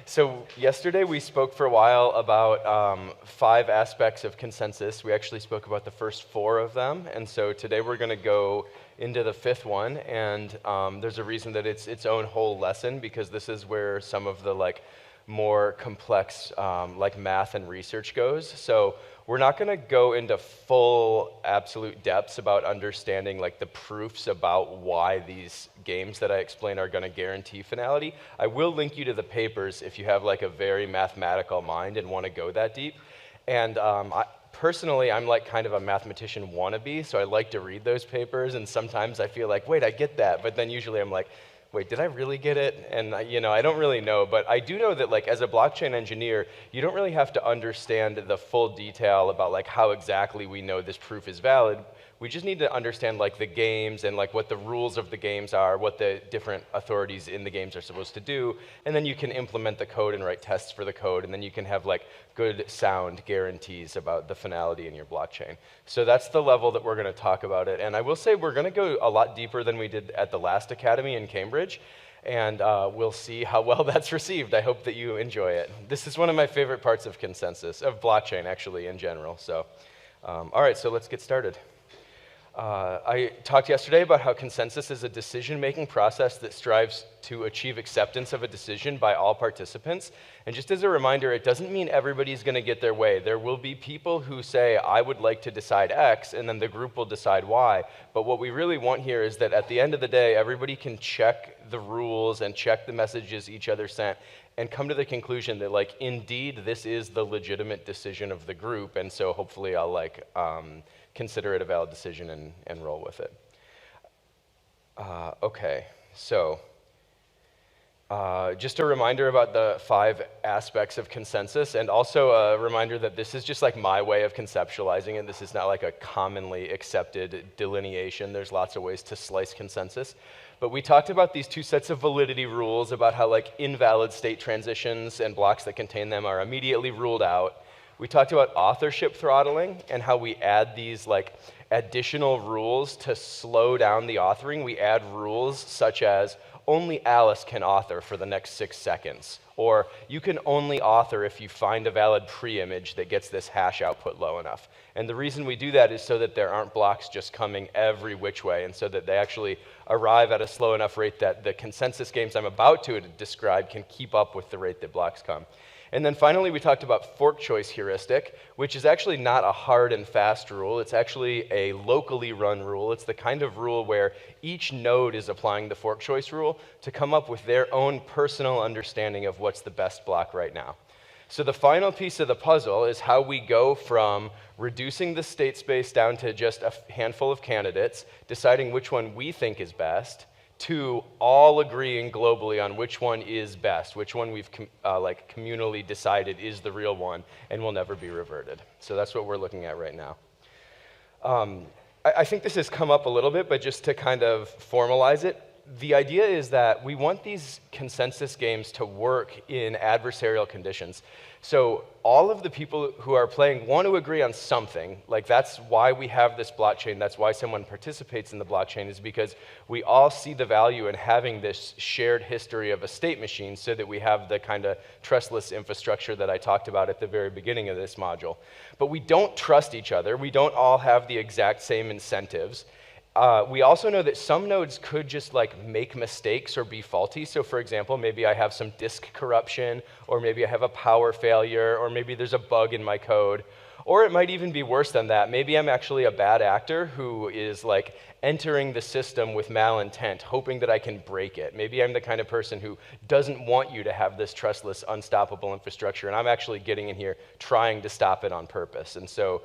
So yesterday we spoke for a while about 5 aspects of consensus. We actually spoke about the first 4 of them, and so today we're going to go into the 5th one, and there's a reason that it's its own whole lesson, because this is where some of the more complex math and research goes. So we're not going to go into full absolute depths about understanding the proofs about why these games that I explain are going to guarantee finality. I will link you to the papers if you have a very mathematical mind and want to go that deep. And personally, I'm kind of a mathematician wannabe, so I like to read those papers, and sometimes I feel wait, I get that, but then usually I'm wait, did I really get it? And I don't really know, but I do know that as a blockchain engineer, you don't really have to understand the full detail about how exactly we know this proof is valid. We just need to understand the games and what the rules of the games are, what the different authorities in the games are supposed to do, and then you can implement the code and write tests for the code, and then you can have good sound guarantees about the finality in your blockchain. So that's the level that we're going to talk about it. And I will say we're going to go a lot deeper than we did at the last academy in Cambridge, and we'll see how well that's received. I hope that you enjoy it. This is one of my favorite parts of consensus, of blockchain actually in general. So, all right, so let's get started. I talked yesterday about how consensus is a decision-making process that strives to achieve acceptance of a decision by all participants. And just as a reminder, it doesn't mean everybody's going to get their way. There will be people who say, I would like to decide X, and then the group will decide Y. But what we really want here is that at the end of the day, everybody can check the rules and check the messages each other sent and come to the conclusion that, indeed, this is the legitimate decision of the group. And so hopefully I'll, consider it a valid decision and roll with it. Okay, so just a reminder about the 5 aspects of consensus, and also a reminder that this is just my way of conceptualizing it. This is not a commonly accepted delineation. There's lots of ways to slice consensus. But we talked about these 2 sets of validity rules about how invalid state transitions and blocks that contain them are immediately ruled out. We talked about authorship throttling and how we add these additional rules to slow down the authoring. We add rules such as only Alice can author for the next 6 seconds, or you can only author if you find a valid pre-image that gets this hash output low enough. And the reason we do that is so that there aren't blocks just coming every which way, and so that they actually arrive at a slow enough rate that the consensus games I'm about to describe can keep up with the rate that blocks come. And then finally, we talked about fork choice heuristic, which is actually not a hard and fast rule. It's actually a locally run rule. It's the kind of rule where each node is applying the fork choice rule to come up with their own personal understanding of what's the best block right now. So the final piece of the puzzle is how we go from reducing the state space down to just a handful of candidates, deciding which one we think is best, to all agreeing globally on which one is best, which one we've communally decided is the real one and will never be reverted. So that's what we're looking at right now. I think this has come up a little bit, but just to kind of formalize it, the idea is that we want these consensus games to work in adversarial conditions. So all of the people who are playing want to agree on something. That's why we have this blockchain. That's why someone participates in the blockchain, is because we all see the value in having this shared history of a state machine so that we have the kind of trustless infrastructure that I talked about at the very beginning of this module. But we don't trust each other. We don't all have the exact same incentives. We also know that some nodes could just make mistakes or be faulty. So for example, maybe I have some disk corruption, or maybe I have a power failure, or maybe there's a bug in my code. Or it might even be worse than that. Maybe I'm actually a bad actor who is entering the system with malintent, hoping that I can break it. Maybe I'm the kind of person who doesn't want you to have this trustless, unstoppable infrastructure, and I'm actually getting in here trying to stop it on purpose. And so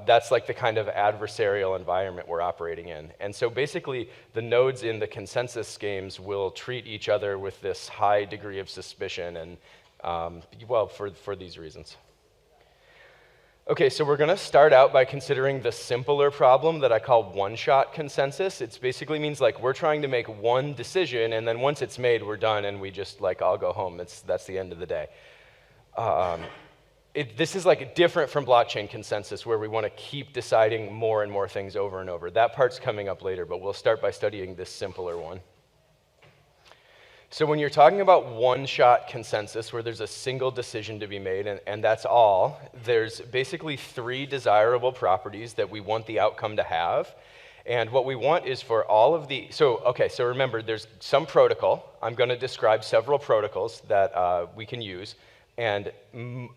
that's the kind of adversarial environment we're operating in. And so basically, the nodes in the consensus games will treat each other with this high degree of suspicion, and well, for these reasons. Okay, so we're going to start out by considering the simpler problem that I call one-shot consensus. It basically means we're trying to make one decision, and then once it's made, we're done, and we just all go home. That's the end of the day. This is different from blockchain consensus, where we want to keep deciding more and more things over and over. That part's coming up later, but we'll start by studying this simpler one. So when you're talking about one-shot consensus, where there's a single decision to be made, and that's all, there's basically 3 desirable properties that we want the outcome to have. And what we want is for all of the, so remember, there's some protocol. I'm going to describe several protocols that we can use. And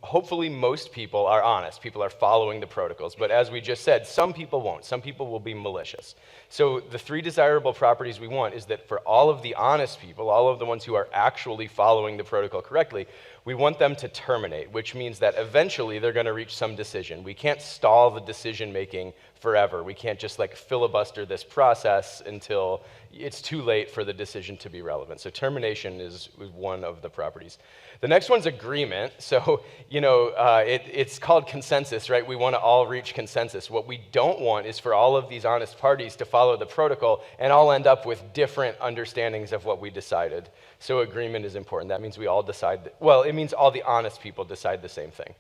hopefully most people are honest. People are following the protocols. But as we just said, some people won't. Some people will be malicious. So the 3 desirable properties we want is that for all of the honest people, all of the ones who are actually following the protocol correctly, we want them to terminate, which means that eventually they're going to reach some decision. We can't stall the decision making forever. We can't just like filibuster this process until it's too late for the decision to be relevant. So termination is one of the properties. The next one's agreement. So, it's called consensus, right? We want to all reach consensus. What we don't want is for all of these honest parties to follow the protocol and all end up with different understandings of what we decided. So agreement is important. That means we all decide, it means all the honest people decide the same thing.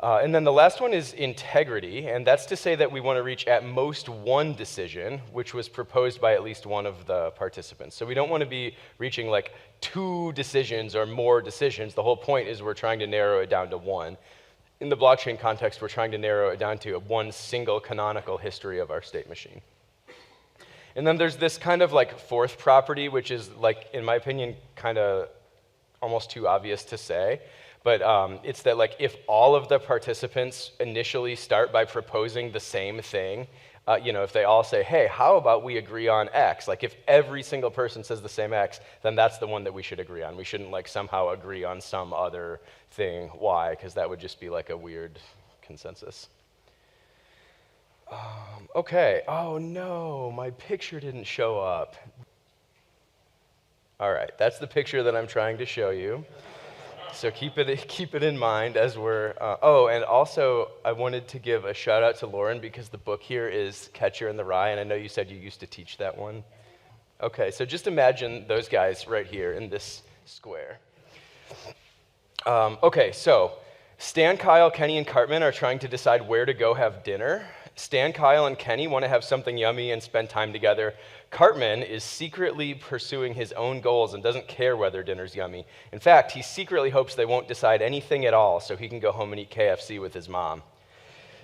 And then the last one is integrity, and that's to say that we want to reach at most one decision, which was proposed by at least one of the participants. So we don't want to be reaching like 2 decisions or more decisions. The whole point is we're trying to narrow it down to one. In the blockchain context, we're trying to narrow it down to one single canonical history of our state machine. And then there's this kind of like 4th property, which is like, in my opinion, kind of almost too obvious to say. But it's that like if all of the participants initially start by proposing the same thing, if they all say, hey, how about we agree on X? Like if every single person says the same X, then that's the one that we should agree on. We shouldn't like somehow agree on some other thing, Y, because that would just be like a weird consensus. Okay, oh no, my picture didn't show up. All right, that's the picture that I'm trying to show you. So keep it in mind as we're, and also I wanted to give a shout out to Lauren because the book here is Catcher in the Rye, and I know you said you used to teach that one. Okay, so just imagine those guys right here in this square. Okay, so Stan, Kyle, Kenny, and Cartman are trying to decide where to go have dinner. Stan, Kyle, and Kenny want to have something yummy and spend time together. Cartman is secretly pursuing his own goals and doesn't care whether dinner's yummy. In fact, he secretly hopes they won't decide anything at all so he can go home and eat KFC with his mom.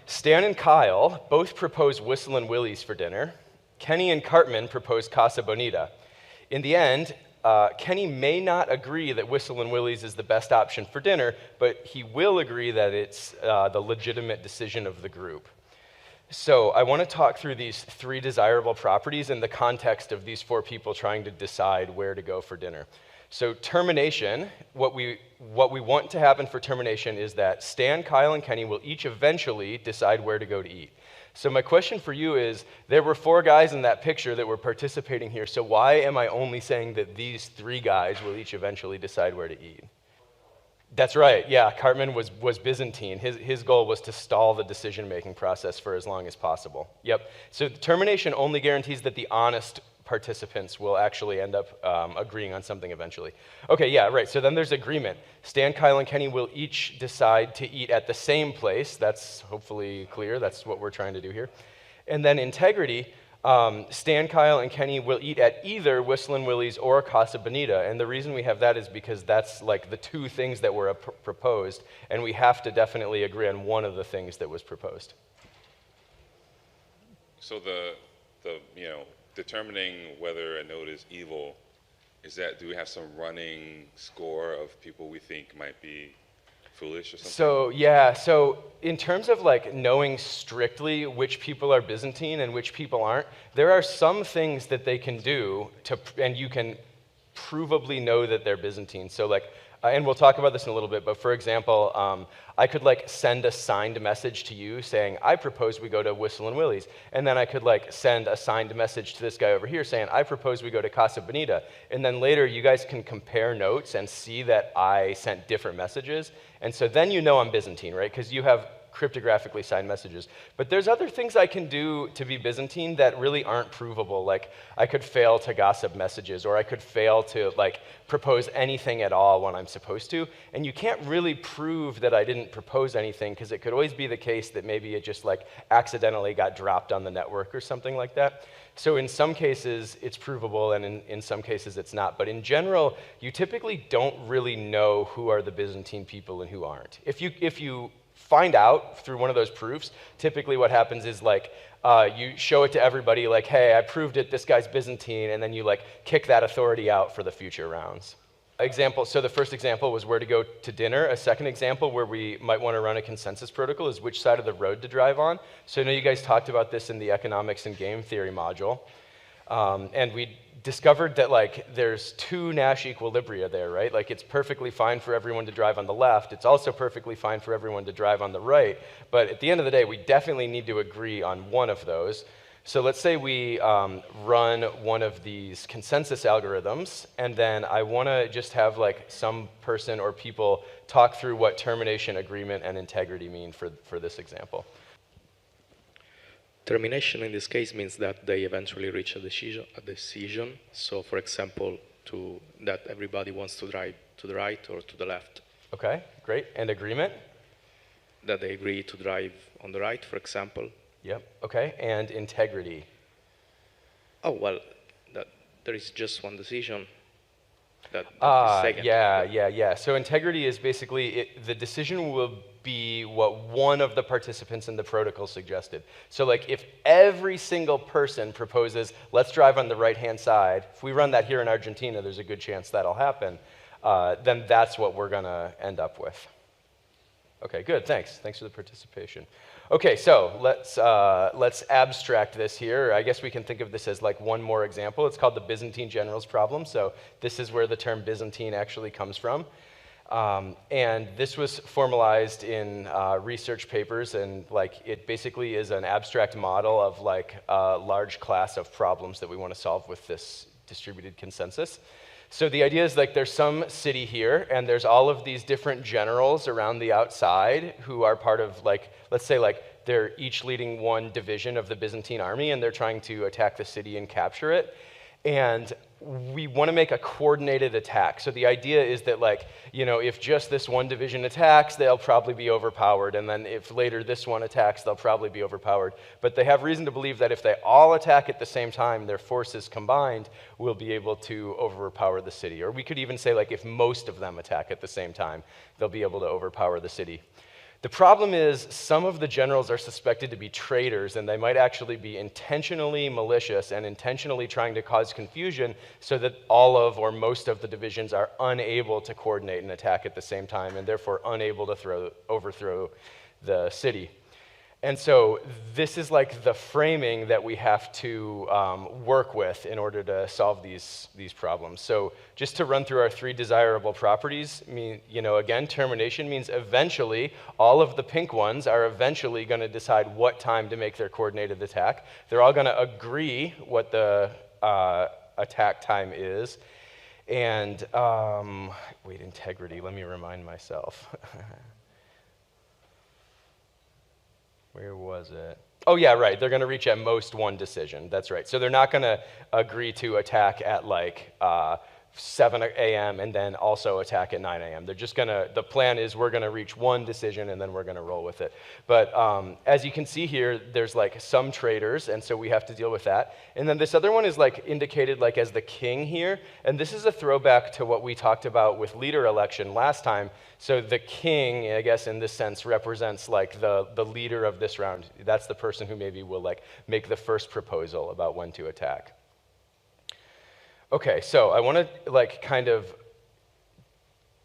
Stan and Kyle both propose Whistlin' Willie's for dinner. Kenny and Cartman propose Casa Bonita. In the end, Kenny may not agree that Whistlin' Willie's is the best option for dinner, but he will agree that it's the legitimate decision of the group. So I want to talk through these 3 desirable properties in the context of these 4 people trying to decide where to go for dinner. So termination, what we want to happen for termination is that Stan, Kyle, and Kenny will each eventually decide where to go to eat. So my question for you is, there were 4 guys in that picture that were participating here, so why am I only saying that these 3 guys will each eventually decide where to eat? That's right, yeah, Cartman was Byzantine. His goal was to stall the decision-making process for as long as possible. Yep, so termination only guarantees that the honest participants will actually end up agreeing on something eventually. Okay, yeah, right, so then there's agreement. Stan, Kyle, and Kenny will each decide to eat at the same place. That's hopefully clear, that's what we're trying to do here. And then integrity, Stan, Kyle, and Kenny will eat at either Whistlin' Willie's or Casa Bonita, and the reason we have that is because that's like the 2 things that were proposed, and we have to definitely agree on one of the things that was proposed. So the determining whether a node is evil, do we have some running score of people we think might be foolish or something? So yeah, so in terms of like knowing strictly which people are Byzantine and which people aren't, there are some things that they can do and you can provably know that they're Byzantine. So like, and we'll talk about this in a little bit, but for example, I could like send a signed message to you saying, I propose we go to Whistlin' Willie's. And then I could like send a signed message to this guy over here saying, I propose we go to Casa Bonita. And then later you guys can compare notes and see that I sent different messages. And so then you know I'm Byzantine, right? Because you have cryptographically signed messages. But there's other things I can do to be Byzantine that really aren't provable. Like I could fail to gossip messages, or I could fail to like propose anything at all when I'm supposed to. And you can't really prove that I didn't propose anything, because it could always be the case that maybe it just like accidentally got dropped on the network or something like that. So in some cases, it's provable, and in some cases, it's not. But in general, you typically don't really know who are the Byzantine people and who aren't. If you find out through one of those proofs, typically what happens is like, you show it to everybody like, hey, I proved it, this guy's Byzantine, and then you like kick that authority out for the future rounds. So the first example was where to go to dinner. A second example where we might want to run a consensus protocol is which side of the road to drive on. So I know you guys talked about this in the economics and game theory module. And we discovered that like there's two Nash equilibria there, right? Like it's perfectly fine for everyone to drive on the left. It's also perfectly fine for everyone to drive on the right. But at the end of the day, we definitely need to agree on one of those. So let's say we run one of these consensus algorithms, and then I want to just have like some person or people talk through what termination, agreement, and integrity mean for this example. Termination in this case means that they eventually reach a decision. So for example, that everybody wants to drive to the right or to the left. Okay, great. And agreement? That they agree to drive on the right, for example. Yep, okay. And integrity? Oh, well, that there is just one decision that is taken. Yeah. So integrity is basically, the decision will be what one of the participants in the protocol suggested. So like if every single person proposes, let's drive on the right-hand side, if we run that here in Argentina, there's a good chance that'll happen, then that's what we're gonna end up with. Okay, good, thanks. Thanks for the participation. Okay, so let's abstract this here. I guess we can think of this as like one more example. It's called the Byzantine generals problem. So this is where the term Byzantine actually comes from. And this was formalized in research papers, and like it basically is an abstract model of like a large class of problems that we want to solve with this distributed consensus. So the idea is like there's some city here, and there's all of these different generals around the outside who are part of like, let's say like they're each leading one division of the Byzantine army, and they're trying to attack the city and capture it. And we want to make a coordinated attack. So the idea is that like, you know, if just this one division attacks, they'll probably be overpowered. And then if later this one attacks, they'll probably be overpowered. But they have reason to believe that if they all attack at the same time, their forces combined will be able to overpower the city. Or we could even say like if most of them attack at the same time, they'll be able to overpower the city. The problem is some of the generals are suspected to be traitors, and they might actually be intentionally malicious and intentionally trying to cause confusion so that all of or most of the divisions are unable to coordinate and attack at the same time, and therefore unable to overthrow the city. And so this is like the framing that we have to work with in order to solve these problems. So just to run through our three desirable properties, again, termination means eventually all of the pink ones are eventually going to decide what time to make their coordinated attack. They're all going to agree what the attack time is. And wait, integrity, let me remind myself. Where was it? Oh, yeah, right. They're going to reach at most one decision. That's right. So they're not going to agree to attack at like 7 a.m. and then also attack at 9 a.m. They're just going to, the plan is we're going to reach one decision and then we're going to roll with it. But as you can see here, there's like some traitors, and so we have to deal with that. And then this other one is like indicated like as the king here. And this is a throwback to what we talked about with leader election last time. So the king, I guess in this sense, represents like the leader of this round. That's the person who maybe will like make the first proposal about when to attack. Okay, so I want to like kind of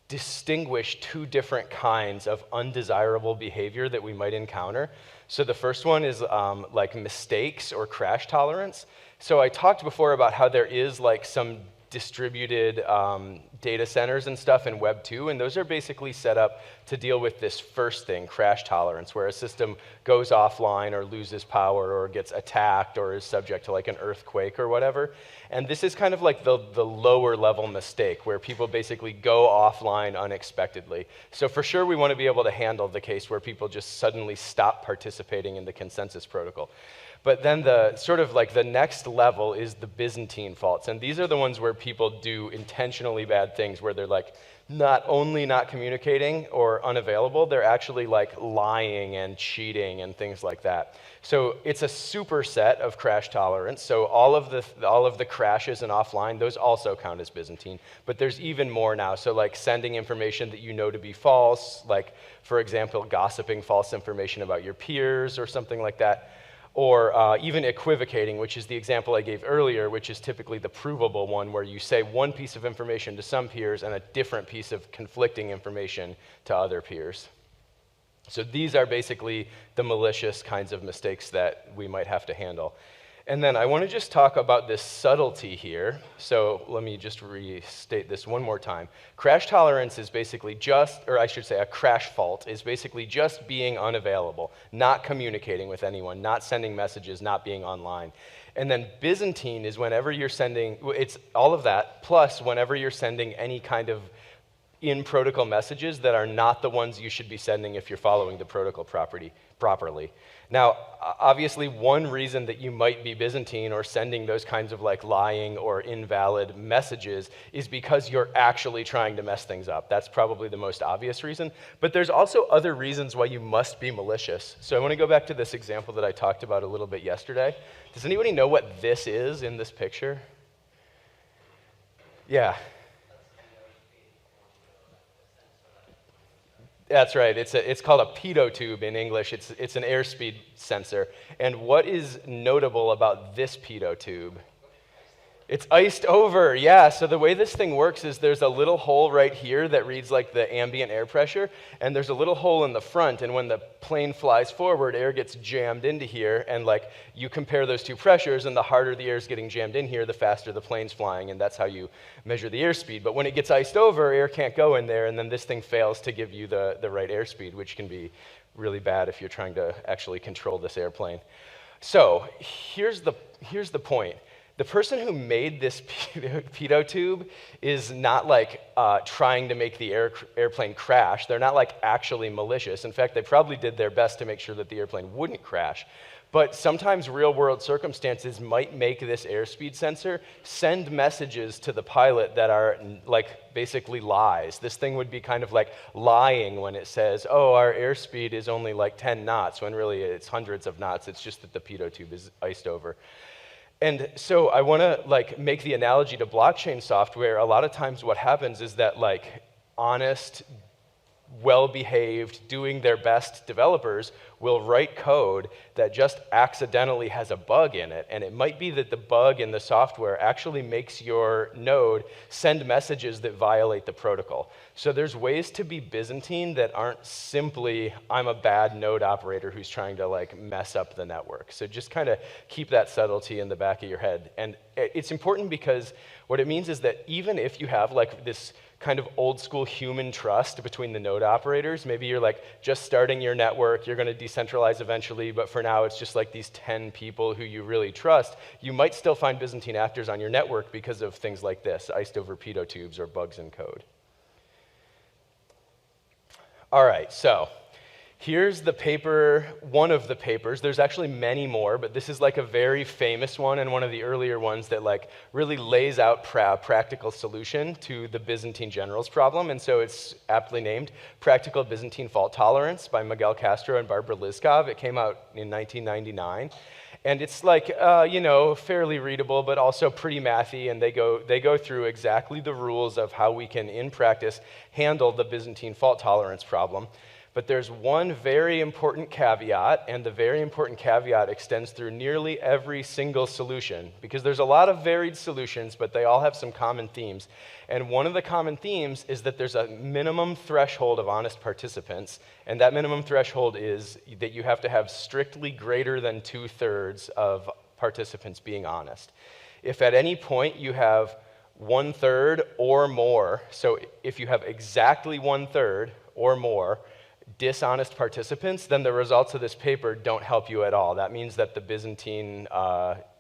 distinguish two different kinds of undesirable behavior that we might encounter. So the first one is like mistakes or crash tolerance. So I talked before about how there is like some distributed data centers and stuff in Web 2, and those are basically set up to deal with this first thing, crash tolerance, where a system goes offline or loses power or gets attacked or is subject to like an earthquake or whatever. And this is kind of like the lower level mistake where people basically go offline unexpectedly. So for sure we want to be able to handle the case where people just suddenly stop participating in the consensus protocol. But then the sort of like the next level is the Byzantine faults. And these are the ones where people do intentionally bad things, where they're like not only not communicating or unavailable, they're actually like lying and cheating and things like that. So it's a superset of crash tolerance. So all of the crashes and offline, those also count as Byzantine. But there's even more now. So like sending information that you know to be false, like for example, gossiping false information about your peers or something like that. Or even equivocating, which is the example I gave earlier, which is typically the provable one, where you say one piece of information to some peers and a different piece of conflicting information to other peers. So these are basically the malicious kinds of mistakes that we might have to handle. And then I want to just talk about this subtlety here. So let me just restate this one more time. Crash tolerance is basically just, or I should say a crash fault is basically just being unavailable, not communicating with anyone, not sending messages, not being online. And then Byzantine is whenever you're sending, it's all of that, plus whenever you're sending any kind of in-protocol messages that are not the ones you should be sending if you're following the protocol properly. Now, obviously, one reason that you might be Byzantine or sending those kinds of like lying or invalid messages is because you're actually trying to mess things up. That's probably the most obvious reason. But there's also other reasons why you must be malicious. So I want to go back to this example that I talked about a little bit yesterday. Does anybody know what this is in this picture? Yeah. That's right. It's called a pitot tube in English. It's an airspeed sensor. And what is notable about this pitot tube? It's iced over, yeah. So the way this thing works is there's a little hole right here that reads like the ambient air pressure, and there's a little hole in the front, and when the plane flies forward, air gets jammed into here, and like you compare those two pressures, and the harder the air is getting jammed in here, the faster the plane's flying, and that's how you measure the airspeed. But when it gets iced over, air can't go in there, and then this thing fails to give you the right airspeed, which can be really bad if you're trying to actually control this airplane. So here's the point. The person who made this pitot tube is not like trying to make the airplane crash. They're not like actually malicious. In fact, they probably did their best to make sure that the airplane wouldn't crash. But sometimes real-world circumstances might make this airspeed sensor send messages to the pilot that are like basically lies. This thing would be kind of like lying when it says, oh, our airspeed is only like 10 knots, when really it's hundreds of knots. It's just that the pitot tube is iced over. And so I want to like make the analogy to blockchain software. A lot of times what happens is that like honest, well-behaved, doing their best developers will write code that just accidentally has a bug in it. And it might be that the bug in the software actually makes your node send messages that violate the protocol. So there's ways to be Byzantine that aren't simply, I'm a bad node operator who's trying to like mess up the network. So just kind of keep that subtlety in the back of your head. And it's important because what it means is that even if you have like this kind of old school human trust between the node operators. Maybe you're like just starting your network, you're going to decentralize eventually, but for now it's just like these 10 people who you really trust. You might still find Byzantine actors on your network because of things like this, iced over pitot tubes or bugs in code. All right, so here's the paper, one of the papers. There's actually many more, but this is like a very famous one and one of the earlier ones that like really lays out practical solution to the Byzantine generals problem. And so it's aptly named Practical Byzantine Fault Tolerance by Miguel Castro and Barbara Liskov. It came out in 1999. And it's like, you know, fairly readable, but also pretty mathy, and they go through exactly the rules of how we can, in practice, handle the Byzantine fault tolerance problem. But there's one very important caveat, and the very important caveat extends through nearly every single solution, because there's a lot of varied solutions, but they all have some common themes. And one of the common themes is that there's a minimum threshold of honest participants, and that minimum threshold is that you have to have strictly greater than 2/3 of participants being honest. If at any point you have 1/3 or more, so if you have exactly 1/3 or more dishonest participants, then the results of this paper don't help you at all. That means that the Byzantine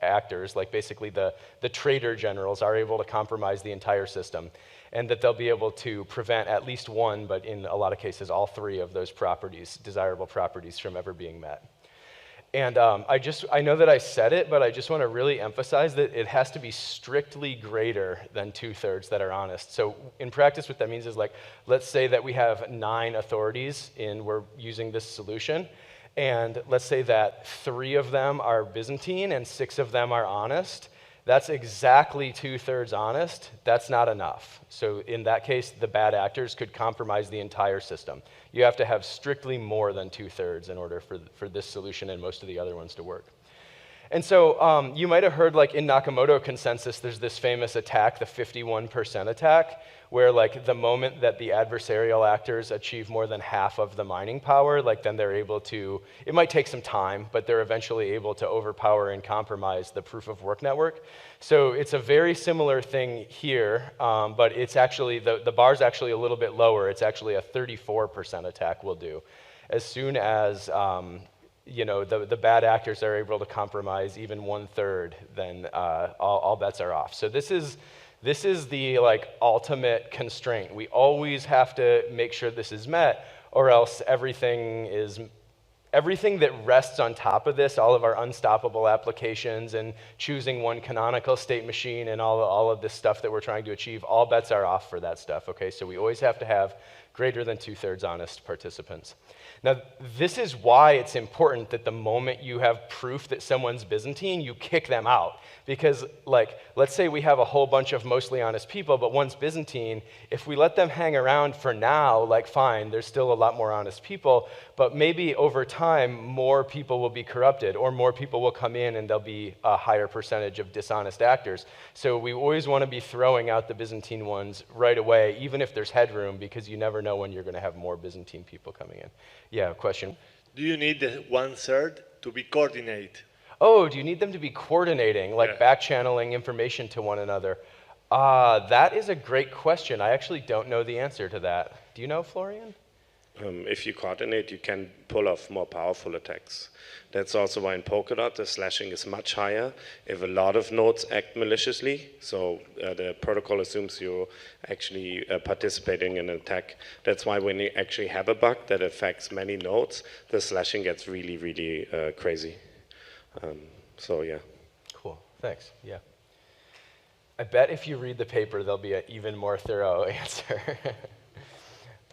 actors, like basically the traitor generals, are able to compromise the entire system, and that they'll be able to prevent at least one, but in a lot of cases all three of those properties, desirable properties, from ever being met. And I know that I said it, but I just want to really emphasize that it has to be strictly greater than 2/3 that are honest. So in practice, what that means is like, let's say that we have 9 authorities and we're using this solution. And let's say that 3 of them are Byzantine and 6 of them are honest. That's exactly 2/3 honest. That's not enough. So in that case, the bad actors could compromise the entire system. You have to have strictly more than 2/3 in order for this solution and most of the other ones to work. And so you might have heard, like in Nakamoto consensus, there's this famous attack, the 51% attack, where like the moment that the adversarial actors achieve more than half of the mining power, like then they're able to, it might take some time, but they're eventually able to overpower and compromise the proof of work network. So it's a very similar thing here, but it's actually, the bar's actually a little bit lower. It's actually a 34% attack will do. As soon as the bad actors are able to compromise even 1/3, then all bets are off. So this is the like ultimate constraint. We always have to make sure this is met, or else everything that rests on top of this, all of our unstoppable applications and choosing one canonical state machine and all of this stuff that we're trying to achieve, all bets are off for that stuff, okay? So we always have to have greater than 2/3 honest participants. Now, this is why it's important that the moment you have proof that someone's Byzantine, you kick them out. Because, like, let's say we have a whole bunch of mostly honest people, but one's Byzantine. If we let them hang around for now, like, fine, there's still a lot more honest people, but maybe over time, more people will be corrupted, or more people will come in and there'll be a higher percentage of dishonest actors. So we always want to be throwing out the Byzantine ones right away, even if there's headroom, because you never know when you're going to have more Byzantine people coming in. Yeah, question? Do you need the 1/3 to be coordinate? Oh, do you need them to be coordinating, like back channeling information to one another? That is a great question. I actually don't know the answer to that. Do you know, Florian? If you coordinate, you can pull off more powerful attacks. That's also why in Polkadot, the slashing is much higher if a lot of nodes act maliciously. So the protocol assumes you're actually participating in an attack. That's why when you actually have a bug that affects many nodes, the slashing gets really, really crazy. So yeah. Cool, thanks, yeah. I bet if you read the paper, there'll be an even more thorough answer.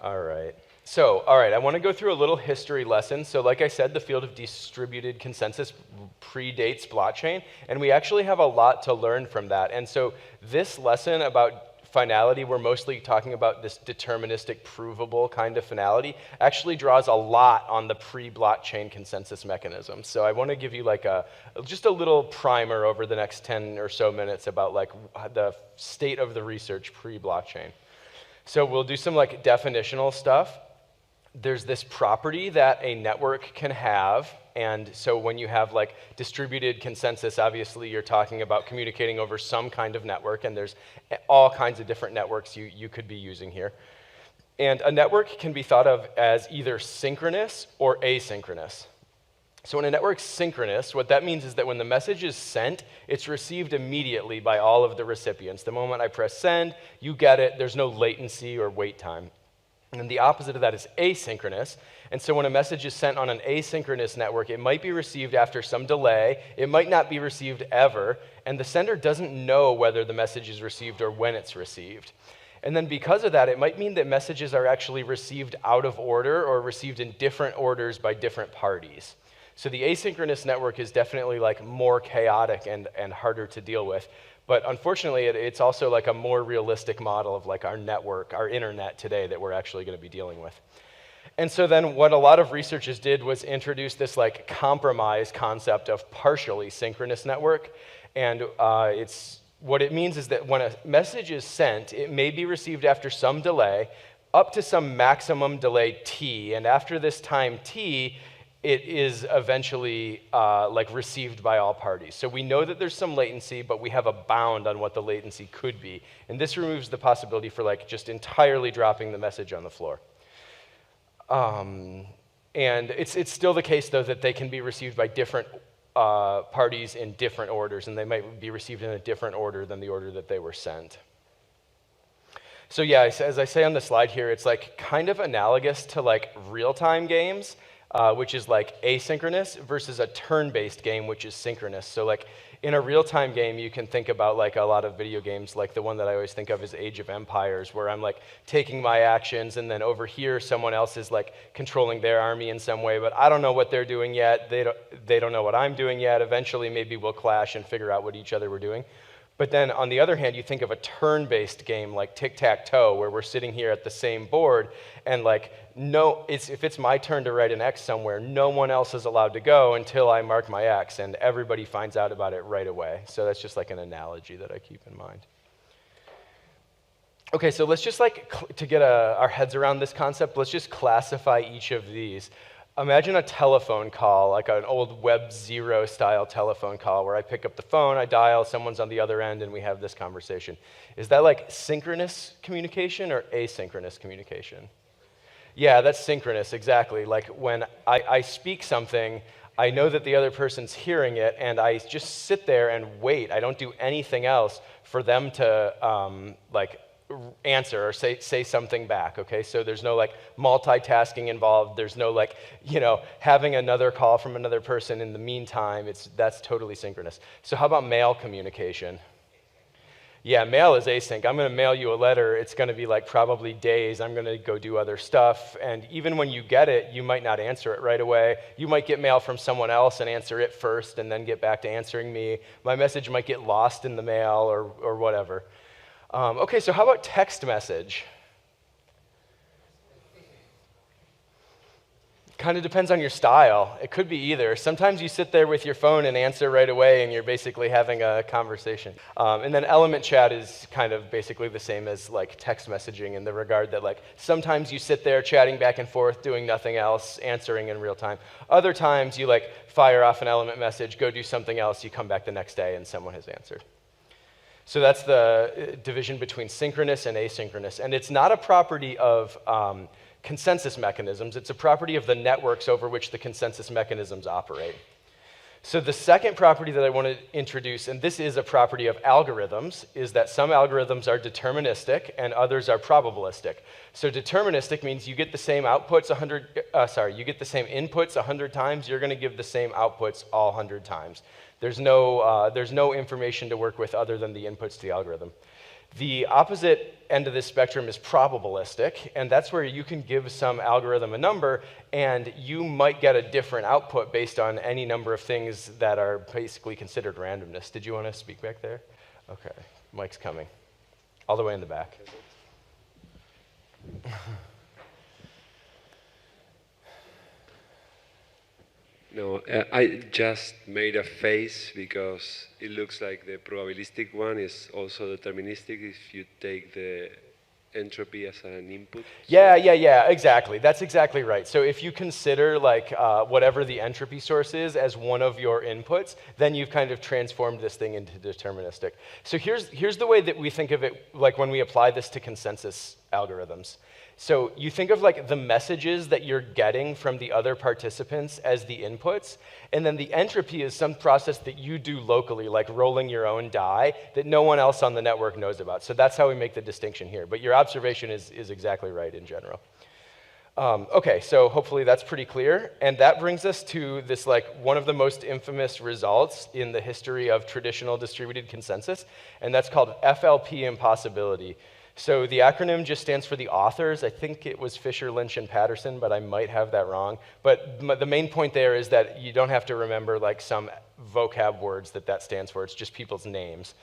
All right. So, all right, I want to go through a little history lesson. So like I said, the field of distributed consensus predates blockchain, and we actually have a lot to learn from that. And so this lesson about finality, we're mostly talking about this deterministic provable kind of finality, actually draws a lot on the pre-blockchain consensus mechanism. So I want to give you like just a little primer over the next 10 or so minutes about like the state of the research pre-blockchain. So we'll do some like definitional stuff. There's this property that a network can have, and so when you have like distributed consensus, obviously you're talking about communicating over some kind of network, and there's all kinds of different networks you could be using here. And a network can be thought of as either synchronous or asynchronous. So when a network's synchronous, what that means is that when the message is sent, it's received immediately by all of the recipients. The moment I press send, you get it, there's no latency or wait time. And the opposite of that is asynchronous. And so when a message is sent on an asynchronous network, it might be received after some delay, it might not be received ever, and the sender doesn't know whether the message is received or when it's received. And then because of that, it might mean that messages are actually received out of order or received in different orders by different parties. So the asynchronous network is definitely like more chaotic and harder to deal with. But unfortunately, it's also like a more realistic model of like our network, our internet today that we're actually going to be dealing with. And so then what a lot of researchers did was introduce this like compromise concept of partially synchronous network. And what it means is that when a message is sent, it may be received after some delay, up to some maximum delay t. And after this time t, it is eventually like received by all parties. So we know that there's some latency, but we have a bound on what the latency could be. And this removes the possibility for like just entirely dropping the message on the floor. And it's still the case though that they can be received by different parties in different orders, and they might be received in a different order than the order that they were sent. So yeah, as I say on the slide here, it's like kind of analogous to like real-time games. which is like asynchronous, versus a turn-based game, which is synchronous. So like in a real-time game, you can think about like a lot of video games, like the one that I always think of is Age of Empires, where I'm like taking my actions, and then over here someone else is like controlling their army in some way, but I don't know what they're doing yet. They don't know what I'm doing yet. Eventually maybe we'll clash and figure out what each other were doing. But then on the other hand, you think of a turn-based game like tic-tac-toe, where we're sitting here at the same board, and like if it's my turn to write an X somewhere, no one else is allowed to go until I mark my X, and everybody finds out about it right away. So that's just like an analogy that I keep in mind. Okay, so let's just like, to get our heads around this concept, let's just classify each of these. Imagine a telephone call, like an old Web 0 style telephone call, where I pick up the phone, I dial, someone's on the other end, and we have this conversation. Is that like synchronous communication or asynchronous communication? Yeah, that's synchronous, exactly. Like when I speak something, I know that the other person's hearing it, and I just sit there and wait. I don't do anything else for them to answer or say something back, okay? So there's no like multitasking involved. There's no like, having another call from another person in the meantime. That's totally synchronous. So how about mail communication? Yeah, mail is async. I'm gonna mail you a letter. It's gonna be like probably days. I'm gonna go do other stuff. And even when you get it, you might not answer it right away. You might get mail from someone else and answer it first and then get back to answering me. My message might get lost in the mail or whatever. Okay, so how about text message? Kind of depends on your style. It could be either. Sometimes you sit there with your phone and answer right away, and you're basically having a conversation. And then element chat is kind of basically the same as like text messaging in the regard that like sometimes you sit there chatting back and forth, doing nothing else, answering in real time. Other times you like fire off an element message, go do something else, you come back the next day and someone has answered. So that's the division between synchronous and asynchronous. And it's not a property of consensus mechanisms. It's a property of the networks over which the consensus mechanisms operate. So the second property that I want to introduce, and this is a property of algorithms, is that some algorithms are deterministic and others are probabilistic. So deterministic means you get the same outputs you get the same inputs 100 times, you're going to give the same outputs all 100 times. There's no information to work with other than the inputs to the algorithm. The opposite end of this spectrum is probabilistic, and that's where you can give some algorithm a number, and you might get a different output based on any number of things that are basically considered randomness. Did you want to speak back there? Okay, Mike's coming. All the way in the back. No, I just made a face because it looks like the probabilistic one is also deterministic if you take the entropy as an input. Yeah, exactly. That's exactly right. So if you consider like whatever the entropy source is as one of your inputs, then you've kind of transformed this thing into deterministic. So here's the way that we think of it, like when we apply this to consensus algorithms. So you think of like the messages that you're getting from the other participants as the inputs, and then the entropy is some process that you do locally, like rolling your own die, that no one else on the network knows about. So that's how we make the distinction here. But your observation is exactly right in general. Okay, so hopefully that's pretty clear. And that brings us to this like one of the most infamous results in the history of traditional distributed consensus, and that's called FLP Impossibility. So the acronym just stands for the authors. I think it was Fisher, Lynch, and Patterson, but I might have that wrong. But the main point there is that you don't have to remember like some vocab words that stands for. It's just people's names.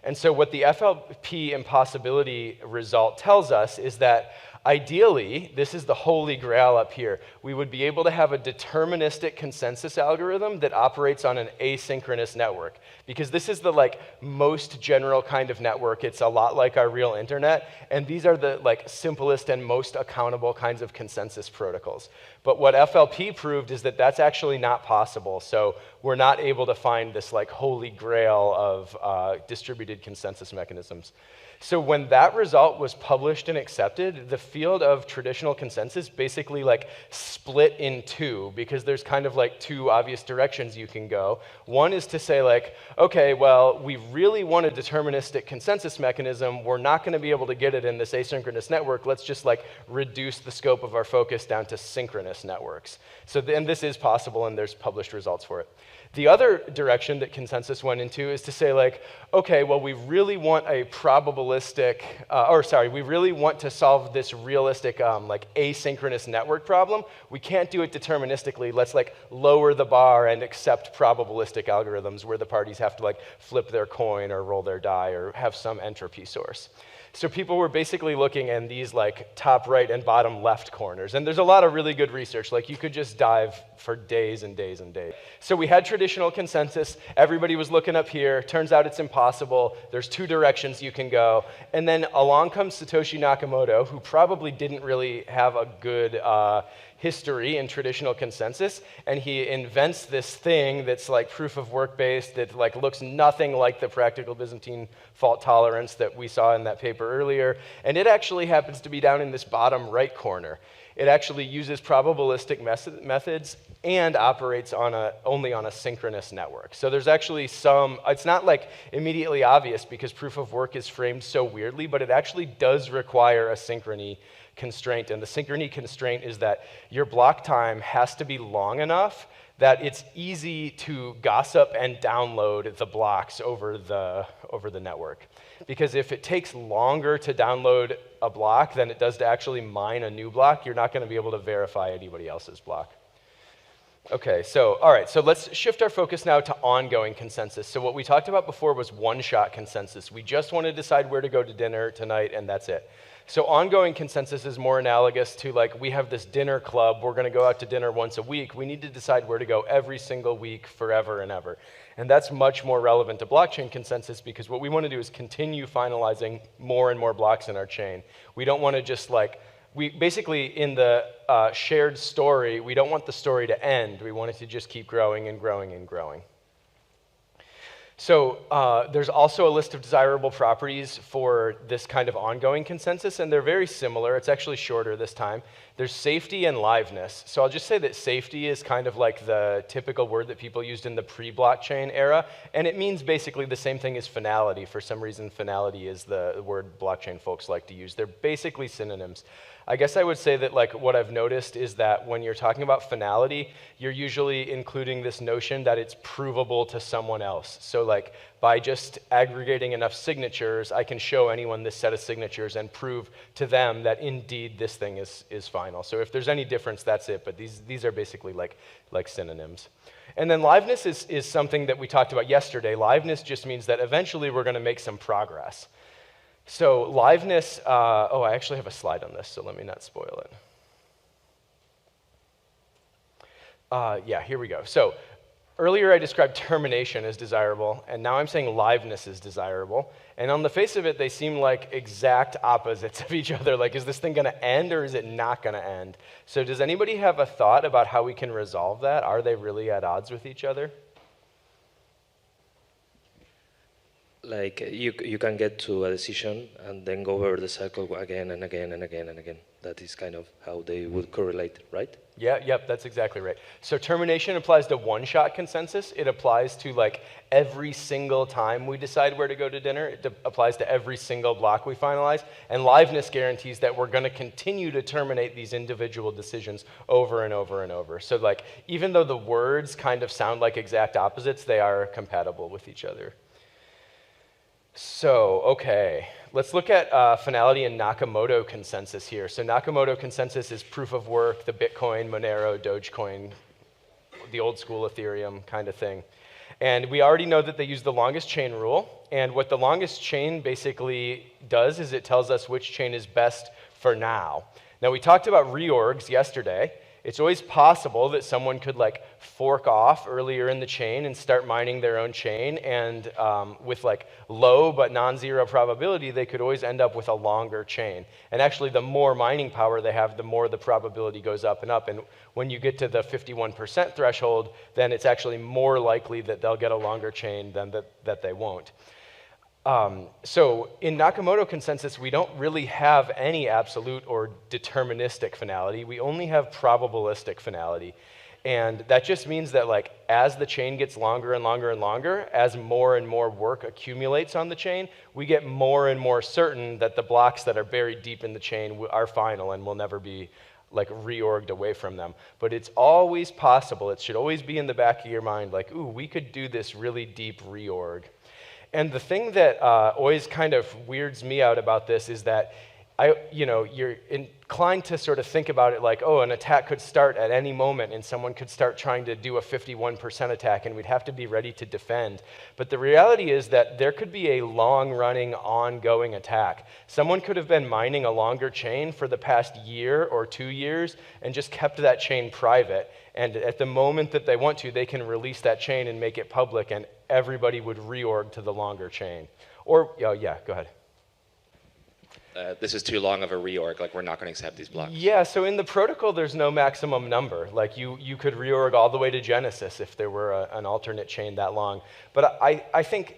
And so what the FLP impossibility result tells us is that ideally, this is the holy grail up here, we would be able to have a deterministic consensus algorithm that operates on an asynchronous network. Because this is the like most general kind of network. It's a lot like our real internet, and these are the like simplest and most accountable kinds of consensus protocols. But what FLP proved is that that's actually not possible. So we're not able to find this like holy grail of distributed consensus mechanisms. So when that result was published and accepted, the field of traditional consensus basically like split in two, because there's kind of like two obvious directions you can go. One is to say like, okay, well, we really want a deterministic consensus mechanism. We're not going to be able to get it in this asynchronous network. Let's just like reduce the scope of our focus down to synchronous networks. So, and this is possible, and there's published results for it. The other direction that consensus went into is to say like, okay, well, we really want a probabilistic, we really want to solve this realistic like asynchronous network problem. We can't do it deterministically. Let's like lower the bar and accept probabilistic algorithms where the parties have to like flip their coin or roll their die or have some entropy source. So people were basically looking in these like top right and bottom left corners. And there's a lot of really good research. Like you could just dive for days and days and days. So we had traditional consensus. Everybody was looking up here. Turns out it's impossible. There's two directions you can go. And then along comes Satoshi Nakamoto, who probably didn't really have a good history in traditional consensus, and he invents this thing that's like proof of work based that like looks nothing like the practical Byzantine fault tolerance that we saw in that paper earlier, and it actually happens to be down in this bottom right corner. It actually uses probabilistic methods and operates on only on a synchronous network. So there's actually some, it's not like immediately obvious because proof of work is framed so weirdly, but it actually does require a synchrony constraint. And the synchrony constraint is that your block time has to be long enough that it's easy to gossip and download the blocks over the network. Because if it takes longer to download a block than it does to actually mine a new block, you're not going to be able to verify anybody else's block. Okay, so all right, so let's shift our focus now to ongoing consensus. So what we talked about before was one-shot consensus. We just want to decide where to go to dinner tonight, and that's it. So ongoing consensus is more analogous to like, we have this dinner club, we're going to go out to dinner once a week. We need to decide where to go every single week, forever and ever. And that's much more relevant to blockchain consensus, because what we want to do is continue finalizing more and more blocks in our chain. We don't want to just like, we basically in the shared story, we don't want the story to end. We want it to just keep growing and growing and growing. So there's also a list of desirable properties for this kind of ongoing consensus, and they're very similar. It's actually shorter this time. There's safety and liveness. So I'll just say that safety is kind of like the typical word that people used in the pre-blockchain era, and it means basically the same thing as finality. For some reason, finality is the word blockchain folks like to use. They're basically synonyms. I guess I would say that like what I've noticed is that when you're talking about finality, you're usually including this notion that it's provable to someone else. So like by just aggregating enough signatures, I can show anyone this set of signatures and prove to them that indeed this thing is final. So if there's any difference, that's it. But these are basically like synonyms. And then liveness is something that we talked about yesterday. Liveness just means that eventually we're going to make some progress. So liveness, I actually have a slide on this, so let me not spoil it. Yeah, here we go. So earlier I described termination as desirable, and now I'm saying liveness is desirable. And on the face of it, they seem like exact opposites of each other. Like, is this thing going to end or is it not going to end? So does anybody have a thought about how we can resolve that? Are they really at odds with each other? Like you can get to a decision and then go over the circle again and again and again and again. That is kind of how they would correlate, right? Yeah, yep, that's exactly right. So termination applies to one-shot consensus. It applies to like every single time we decide where to go to dinner. It applies to every single block we finalize. And liveness guarantees that we're going to continue to terminate these individual decisions over and over and over. So like even though the words kind of sound like exact opposites, they are compatible with each other. So, okay, let's look at finality and Nakamoto consensus here. So Nakamoto consensus is proof of work, the Bitcoin, Monero, Dogecoin, the old school Ethereum kind of thing. And we already know that they use the longest chain rule. And what the longest chain basically does is it tells us which chain is best for now. Now, we talked about reorgs yesterday. It's always possible that someone could like fork off earlier in the chain and start mining their own chain, and with like low but non-zero probability, they could always end up with a longer chain. And actually, the more mining power they have, the more the probability goes up and up. And when you get to the 51% threshold, then it's actually more likely that they'll get a longer chain than that they won't. So in Nakamoto consensus, we don't really have any absolute or deterministic finality. We only have probabilistic finality. And that just means that like as the chain gets longer and longer and longer, as more and more work accumulates on the chain, we get more and more certain that the blocks that are buried deep in the chain are final and will never be like reorged away from them. But it's always possible, it should always be in the back of your mind, like, ooh, we could do this really deep reorg. And the thing that always kind of weirds me out about this is that you're inclined to sort of think about it like, oh, an attack could start at any moment and someone could start trying to do a 51% attack and we'd have to be ready to defend. But the reality is that there could be a long-running, ongoing attack. Someone could have been mining a longer chain for the past year or 2 years and just kept that chain private. And at the moment that they want to, they can release that chain and make it public and everybody would reorg to the longer chain. Or, oh, yeah, go ahead. This is too long of a reorg, like we're not going to accept these blocks. Yeah, so in the protocol, there's no maximum number. Like you could reorg all the way to Genesis if there were an alternate chain that long. But I think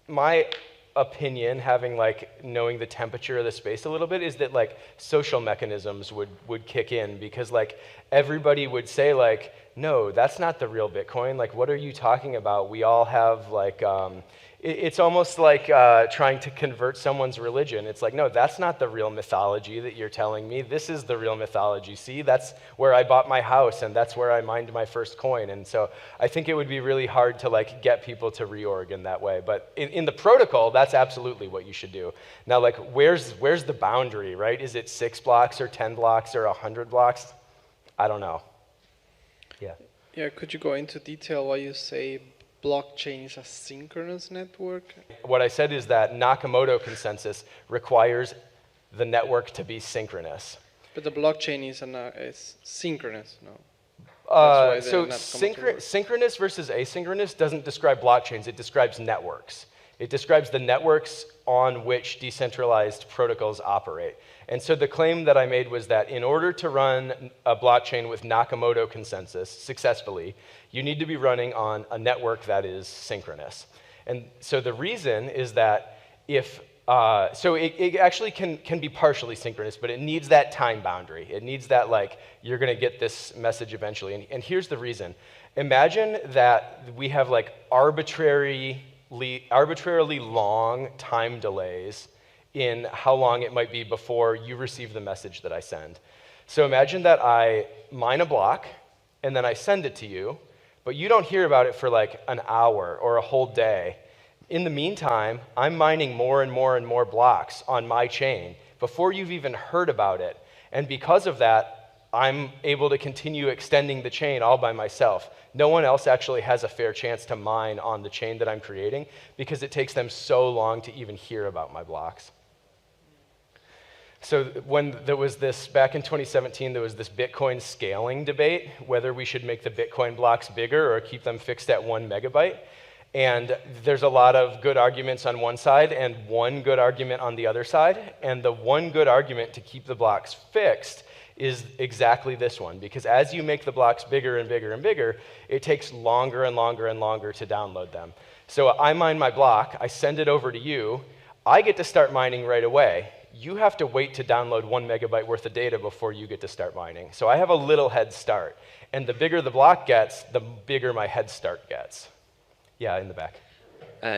my opinion, having like knowing the temperature of the space a little bit, is that like social mechanisms would kick in because like everybody would say like, no, that's not the real Bitcoin. Like, what are you talking about? We all have like, it's almost like trying to convert someone's religion. It's like, no, that's not the real mythology that you're telling me. This is the real mythology. See, that's where I bought my house and that's where I mined my first coin. And so I think it would be really hard to like get people to reorg in that way. But in the protocol, that's absolutely what you should do. Now, like, where's the boundary, right? Is it 6 blocks or 10 blocks or 100 blocks? I don't know. Yeah. Yeah, could you go into detail why you say blockchain is a synchronous network? What I said is that Nakamoto consensus requires the network to be synchronous. But the blockchain is synchronous, no? So synchronous versus asynchronous doesn't describe blockchains, it describes networks. It describes the networks on which decentralized protocols operate. And so the claim that I made was that in order to run a blockchain with Nakamoto consensus successfully, you need to be running on a network that is synchronous. And so the reason is that if, so it actually can be partially synchronous, but it needs that time boundary. It needs that like, you're gonna get this message eventually. And here's the reason. Imagine that we have like arbitrarily long time delays in how long it might be before you receive the message that I send. So imagine that I mine a block, and then I send it to you, but you don't hear about it for like an hour or a whole day. In the meantime, I'm mining more and more and more blocks on my chain before you've even heard about it. And because of that, I'm able to continue extending the chain all by myself. No one else actually has a fair chance to mine on the chain that I'm creating because it takes them so long to even hear about my blocks. So when there was this, back in 2017, there was this Bitcoin scaling debate, whether we should make the Bitcoin blocks bigger or keep them fixed at 1 megabyte. And there's a lot of good arguments on one side and one good argument on the other side. And the one good argument to keep the blocks fixed is exactly this one, because as you make the blocks bigger and bigger and bigger, it takes longer and longer and longer to download them. So I mine my block, I send it over to you, I get to start mining right away. You have to wait to download 1 megabyte worth of data before you get to start mining. So I have a little head start. And the bigger the block gets, the bigger my head start gets. Yeah, in the back.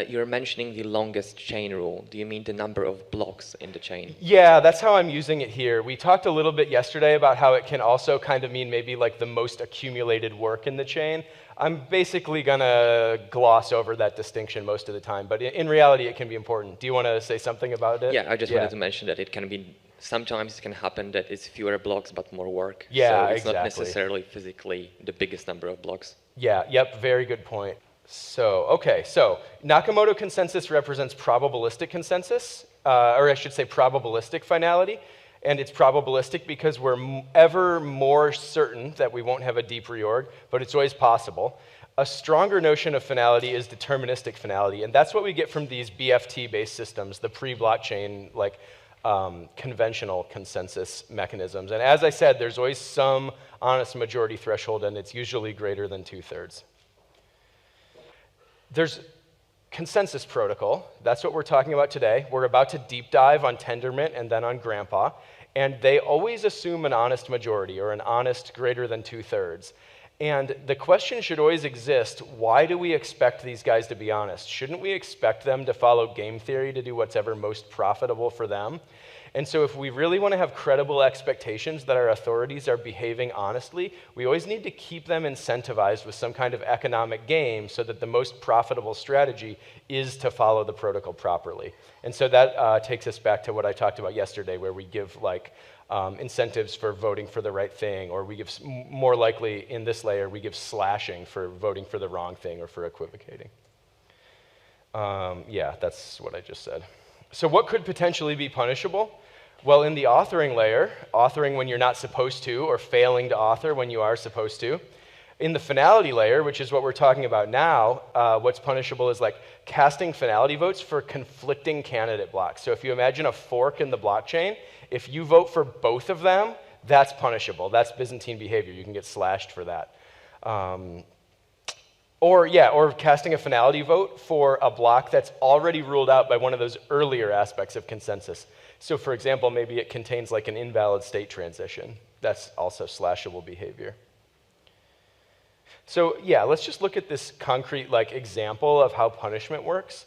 You're mentioning the longest chain rule. Do you mean the number of blocks in the chain? Yeah, that's how I'm using it here. We talked a little bit yesterday about how it can also kind of mean maybe like the most accumulated work in the chain. I'm basically gonna gloss over that distinction most of the time, but in reality it can be important. Do you want to say something about it? Yeah, I just wanted to mention that it can be, sometimes it can happen that it's fewer blocks but more work. Yeah, so it's exactly. not necessarily physically the biggest number of blocks. Yeah, yep, very good point. So, okay, so Nakamoto consensus represents probabilistic consensus, or I should say probabilistic finality. And it's probabilistic because we're ever more certain that we won't have a deep reorg, but it's always possible. A stronger notion of finality is deterministic finality, and that's what we get from these BFT-based systems, the pre-blockchain, like conventional consensus mechanisms. And as I said, there's always some honest majority threshold, and it's usually greater than 2/3. There's consensus protocol. That's what we're talking about today. We're about to deep dive on Tendermint and then on Grandpa. And they always assume an honest majority, or an honest greater than 2/3. And the question should always exist, why do we expect these guys to be honest? Shouldn't we expect them to follow game theory to do whatever most profitable for them? And so if we really want to have credible expectations that our authorities are behaving honestly, we always need to keep them incentivized with some kind of economic game so that the most profitable strategy is to follow the protocol properly. And so that takes us back to what I talked about yesterday, where we give incentives for voting for the right thing, or we give, more likely in this layer, we give slashing for voting for the wrong thing or for equivocating. Yeah, that's what I just said. So what could potentially be punishable? Well, in the authoring layer, authoring when you're not supposed to, or failing to author when you are supposed to. In the finality layer, which is what we're talking about now, what's punishable is like casting finality votes for conflicting candidate blocks. So if you imagine a fork in the blockchain, if you vote for both of them, that's punishable. That's Byzantine behavior. You can get slashed for that. Or casting a finality vote for a block that's already ruled out by one of those earlier aspects of consensus. So for example, maybe it contains like an invalid state transition. That's also slashable behavior. So yeah, let's just look at this concrete example of how punishment works.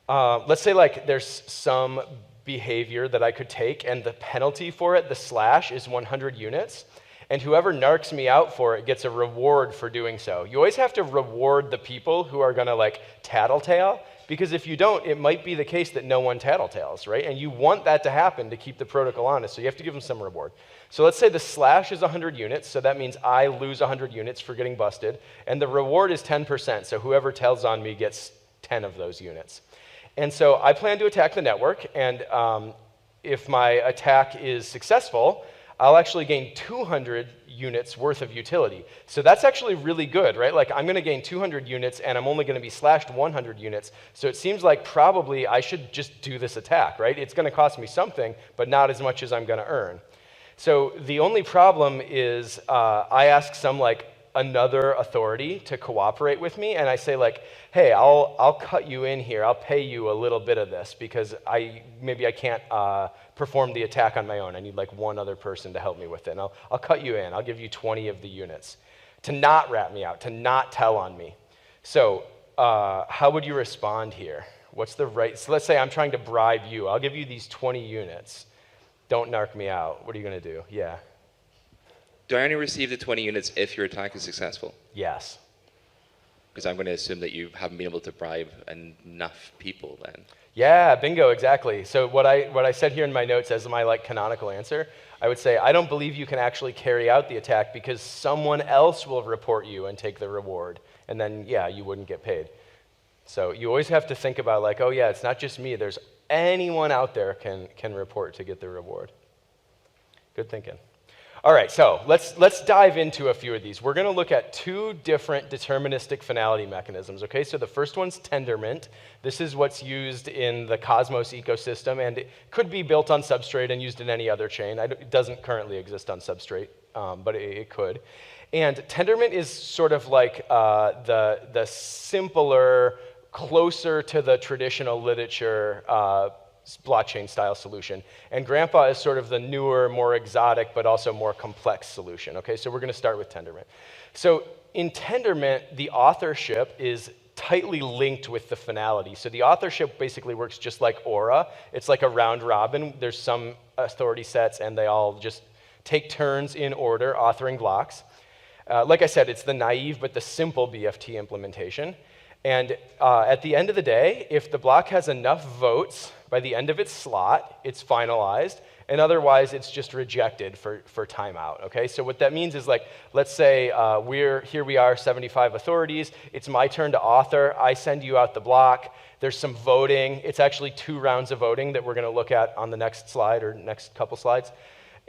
Let's say there's some behavior that I could take, and the penalty for it, the slash, is 100 units. And whoever narcs me out for it gets a reward for doing so. You always have to reward the people who are gonna tattletale, because if you don't, it might be the case that no one tattletales, right? And you want that to happen to keep the protocol honest, so you have to give them some reward. So let's say the slash is 100 units, so that means I lose 100 units for getting busted, and the reward is 10%, so whoever tells on me gets 10 of those units. And so I plan to attack the network, and if my attack is successful, I'll actually gain 200 units worth of utility. So that's actually really good, right? I'm going to gain 200 units, and I'm only going to be slashed 100 units. So it seems like probably I should just do this attack, right? It's going to cost me something, but not as much as I'm going to earn. So the only problem is I ask some another authority to cooperate with me, and I say hey, I'll cut you in here. I'll pay you a little bit of this because maybe I can't perform the attack on my own. I need one other person to help me with it. And I'll cut you in. I'll give you 20 of the units to not rat me out, to not tell on me. So how would you respond here? What's the right? So let's say I'm trying to bribe you. I'll give you these 20 units. Don't narc me out. What are you going to do? Yeah. Do I only receive the 20 units if your attack is successful? Yes. Because I'm going to assume that you haven't been able to bribe enough people then. Yeah, bingo, exactly. So what I said here in my notes as my canonical answer, I would say, I don't believe you can actually carry out the attack because someone else will report you and take the reward. And then, yeah, you wouldn't get paid. So you always have to think about oh yeah, it's not just me. There's anyone out there can report to get the reward. Good thinking. All right, so let's dive into a few of these. We're going to look at two different deterministic finality mechanisms, okay? So the first one's Tendermint. This is what's used in the Cosmos ecosystem, and it could be built on Substrate and used in any other chain. It doesn't currently exist on Substrate, but it could. And Tendermint is sort of the simpler, closer to the traditional literature blockchain style solution. And Grandpa is sort of the newer, more exotic, but also more complex solution. Okay, so we're going to start with Tendermint. So in Tendermint, the authorship is tightly linked with the finality. So the authorship basically works just like Aura. It's like a round robin. There's some authority sets, and they all just take turns in order authoring blocks. Like I said, it's the naive but the simple BFT implementation. And at the end of the day, if the block has enough votes by the end of its slot, it's finalized, and otherwise it's just rejected for timeout, okay? So what that means is let's say here we are, 75 authorities, it's my turn to author, I send you out the block, there's some voting, it's actually 2 rounds of voting that we're gonna look at on the next slide or next couple slides,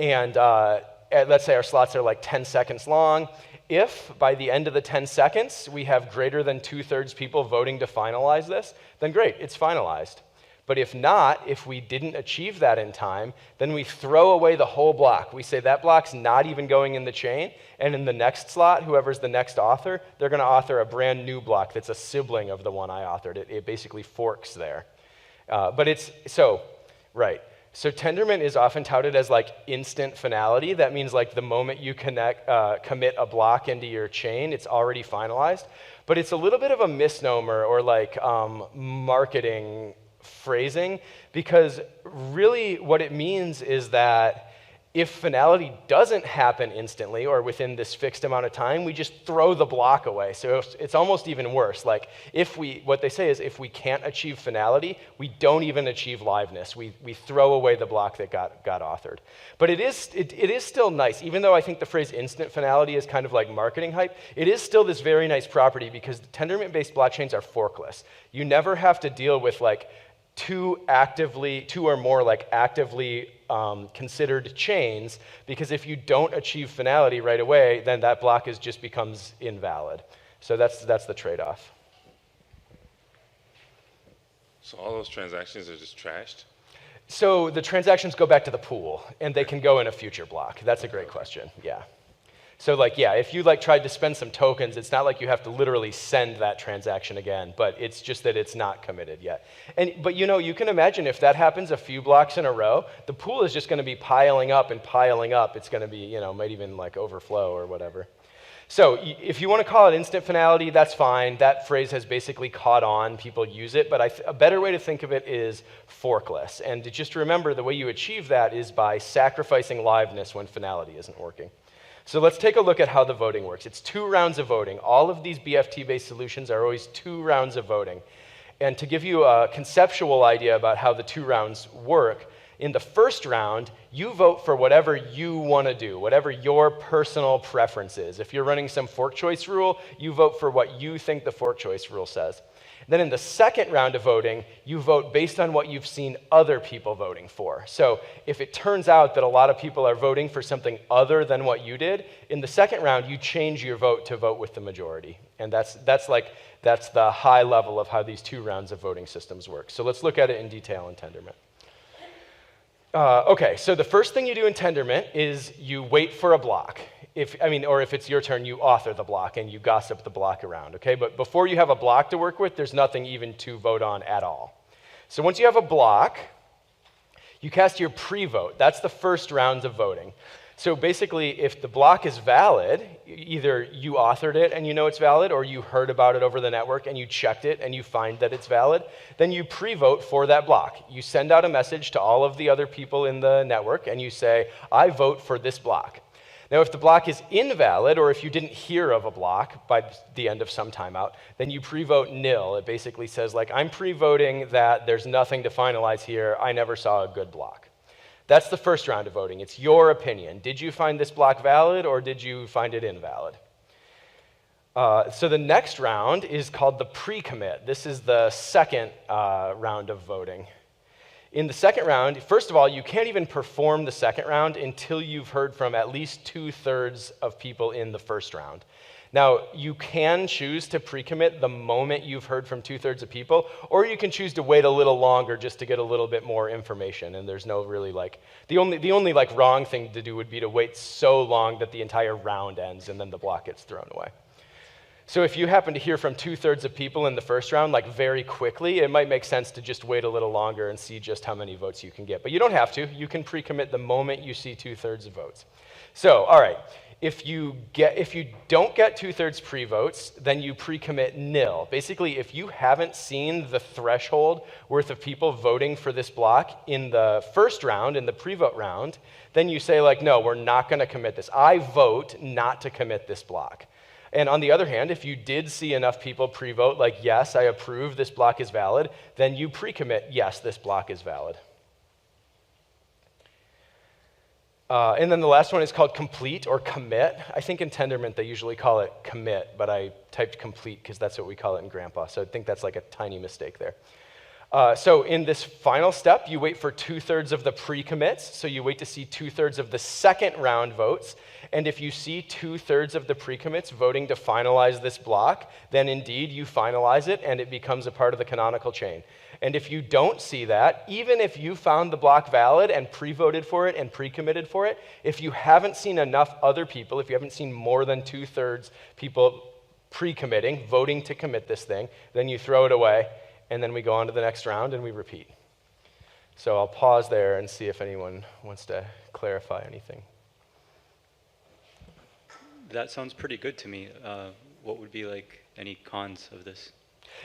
and let's say our slots are 10 seconds long. If by the end of the 10 seconds we have greater than 2/3 people voting to finalize this, then great, it's finalized. But if not, if we didn't achieve that in time, then we throw away the whole block. We say that block's not even going in the chain, and in the next slot, whoever's the next author, they're going to author a brand new block that's a sibling of the one I authored. It basically forks there. So Tendermint is often touted as like instant finality. That means like the moment you commit a block into your chain, it's already finalized. But it's a little bit of a misnomer or like marketing phrasing, because really what it means is that if finality doesn't happen instantly or within this fixed amount of time, we just throw the block away. So it's almost even worse. Like what they say is if we can't achieve finality, we don't even achieve liveness. We throw away the block that got authored. But it is still nice, even though I think the phrase instant finality is kind of like marketing hype, it is still this very nice property because Tendermint-based blockchains are forkless. You never have to deal with like two or more like actively considered chains, because if you don't achieve finality right away, then that block just becomes invalid. So that's the trade-off. So all those transactions are just trashed? So the transactions go back to the pool, and they can go in a future block. That's a great question, yeah. So like, yeah, if you like tried to spend some tokens, it's not like you have to literally send that transaction again, but it's just that it's not committed yet. But you know, you can imagine if that happens a few blocks in a row, the pool is just going to be piling up and piling up. It's going to be, you know, might even like overflow or whatever. So if you want to call it instant finality, that's fine. That phrase has basically caught on. People use it. But a better way to think of it is forkless. And to just remember, the way you achieve that is by sacrificing liveness when finality isn't working. So let's take a look at how the voting works. It's 2 rounds of voting. All of these BFT-based solutions are always 2 rounds of voting. And to give you a conceptual idea about how the 2 rounds work, in the first round, you vote for whatever you want to do, whatever your personal preference is. If you're running some fork choice rule, you vote for what you think the fork choice rule says. Then in the second round of voting, you vote based on what you've seen other people voting for. So if it turns out that a lot of people are voting for something other than what you did, in the second round, you change your vote to vote with the majority. And that's the high level of how these 2 rounds of voting systems work. So let's look at it in detail in Tendermint. Okay, so the first thing you do in Tendermint is you wait for a block. If it's your turn, you author the block and you gossip the block around, okay? But before you have a block to work with, there's nothing even to vote on at all. So once you have a block, you cast your pre-vote. That's the first round of voting. So basically, if the block is valid, either you authored it and you know it's valid, or you heard about it over the network and you checked it and you find that it's valid, then you pre-vote for that block. You send out a message to all of the other people in the network and you say, I vote for this block. Now, if the block is invalid, or if you didn't hear of a block by the end of some timeout, then you pre-vote nil. It basically says, like, I'm pre-voting that there's nothing to finalize here. I never saw a good block. That's the first round of voting. It's your opinion. Did you find this block valid, or did you find it invalid? So the next round is called the pre-commit. This is the second round of voting. In the second round, first of all, you can't even perform the second round until you've heard from at least 2/3 of people in the first round. Now, you can choose to pre-commit the moment you've heard from 2/3 of people, or you can choose to wait a little longer just to get a little bit more information. And there's no really the only wrong thing to do would be to wait so long that the entire round ends and then the block gets thrown away. So if you happen to hear from 2/3 of people in the first round, very quickly, it might make sense to just wait a little longer and see just how many votes you can get. But you don't have to. You can pre-commit the moment you see 2/3 of votes. So, all right, if you don't get 2/3 pre-votes, then you pre-commit nil. Basically, if you haven't seen the threshold worth of people voting for this block in the first round, in the pre-vote round, then you say, no, we're not going to commit this. I vote not to commit this block. And on the other hand, if you did see enough people pre-vote, yes, I approve, this block is valid, then you pre-commit, yes, this block is valid. And then the last one is called complete or commit. I think in Tendermint they usually call it commit, but I typed complete because that's what we call it in Grandpa, so I think that's a tiny mistake there. So in this final step, you wait for 2/3 of the pre-commits. So you wait to see 2/3 of the second round votes. And if you see 2/3 of the pre-commits voting to finalize this block, then indeed you finalize it and it becomes a part of the canonical chain. And if you don't see that, even if you found the block valid and pre-voted for it and pre-committed for it, if you haven't seen enough other people, if you haven't seen more than 2/3 people pre-committing, voting to commit this thing, then you throw it away, and then we go on to the next round and we repeat. So I'll pause there and see if anyone wants to clarify anything. That sounds pretty good to me. What would be like any cons of this?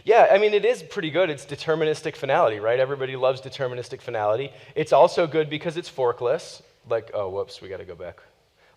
Yeah, I mean, it is pretty good. It's deterministic finality, right? Everybody loves deterministic finality. It's also good because it's forkless. Like, oh, whoops, we got to go back.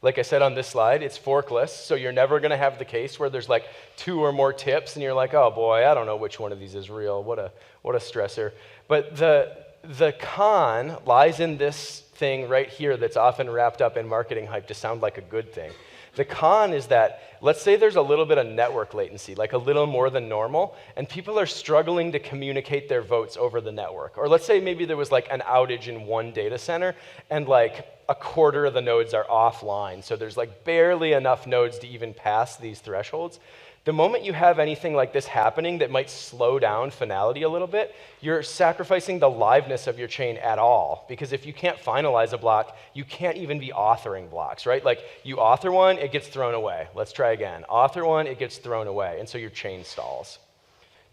Like I said on this slide, it's forkless, so you're never going to have the case where there's like 2 or more tips, and you're like, oh boy, I don't know which one of these is real. What a stressor. But the con lies in this thing right here that's often wrapped up in marketing hype to sound like a good thing. The con is that, let's say there's a little bit of network latency, like a little more than normal, and people are struggling to communicate their votes over the network. Or let's say maybe there was like an outage in one data center, and like 1/4 of the nodes are offline, so there's like barely enough nodes to even pass these thresholds. The moment you have anything like this happening that might slow down finality a little bit, you're sacrificing the liveness of your chain at all. Because if you can't finalize a block, you can't even be authoring blocks, right? Like you author one, it gets thrown away. Let's try again. Author one, it gets thrown away. And so your chain stalls.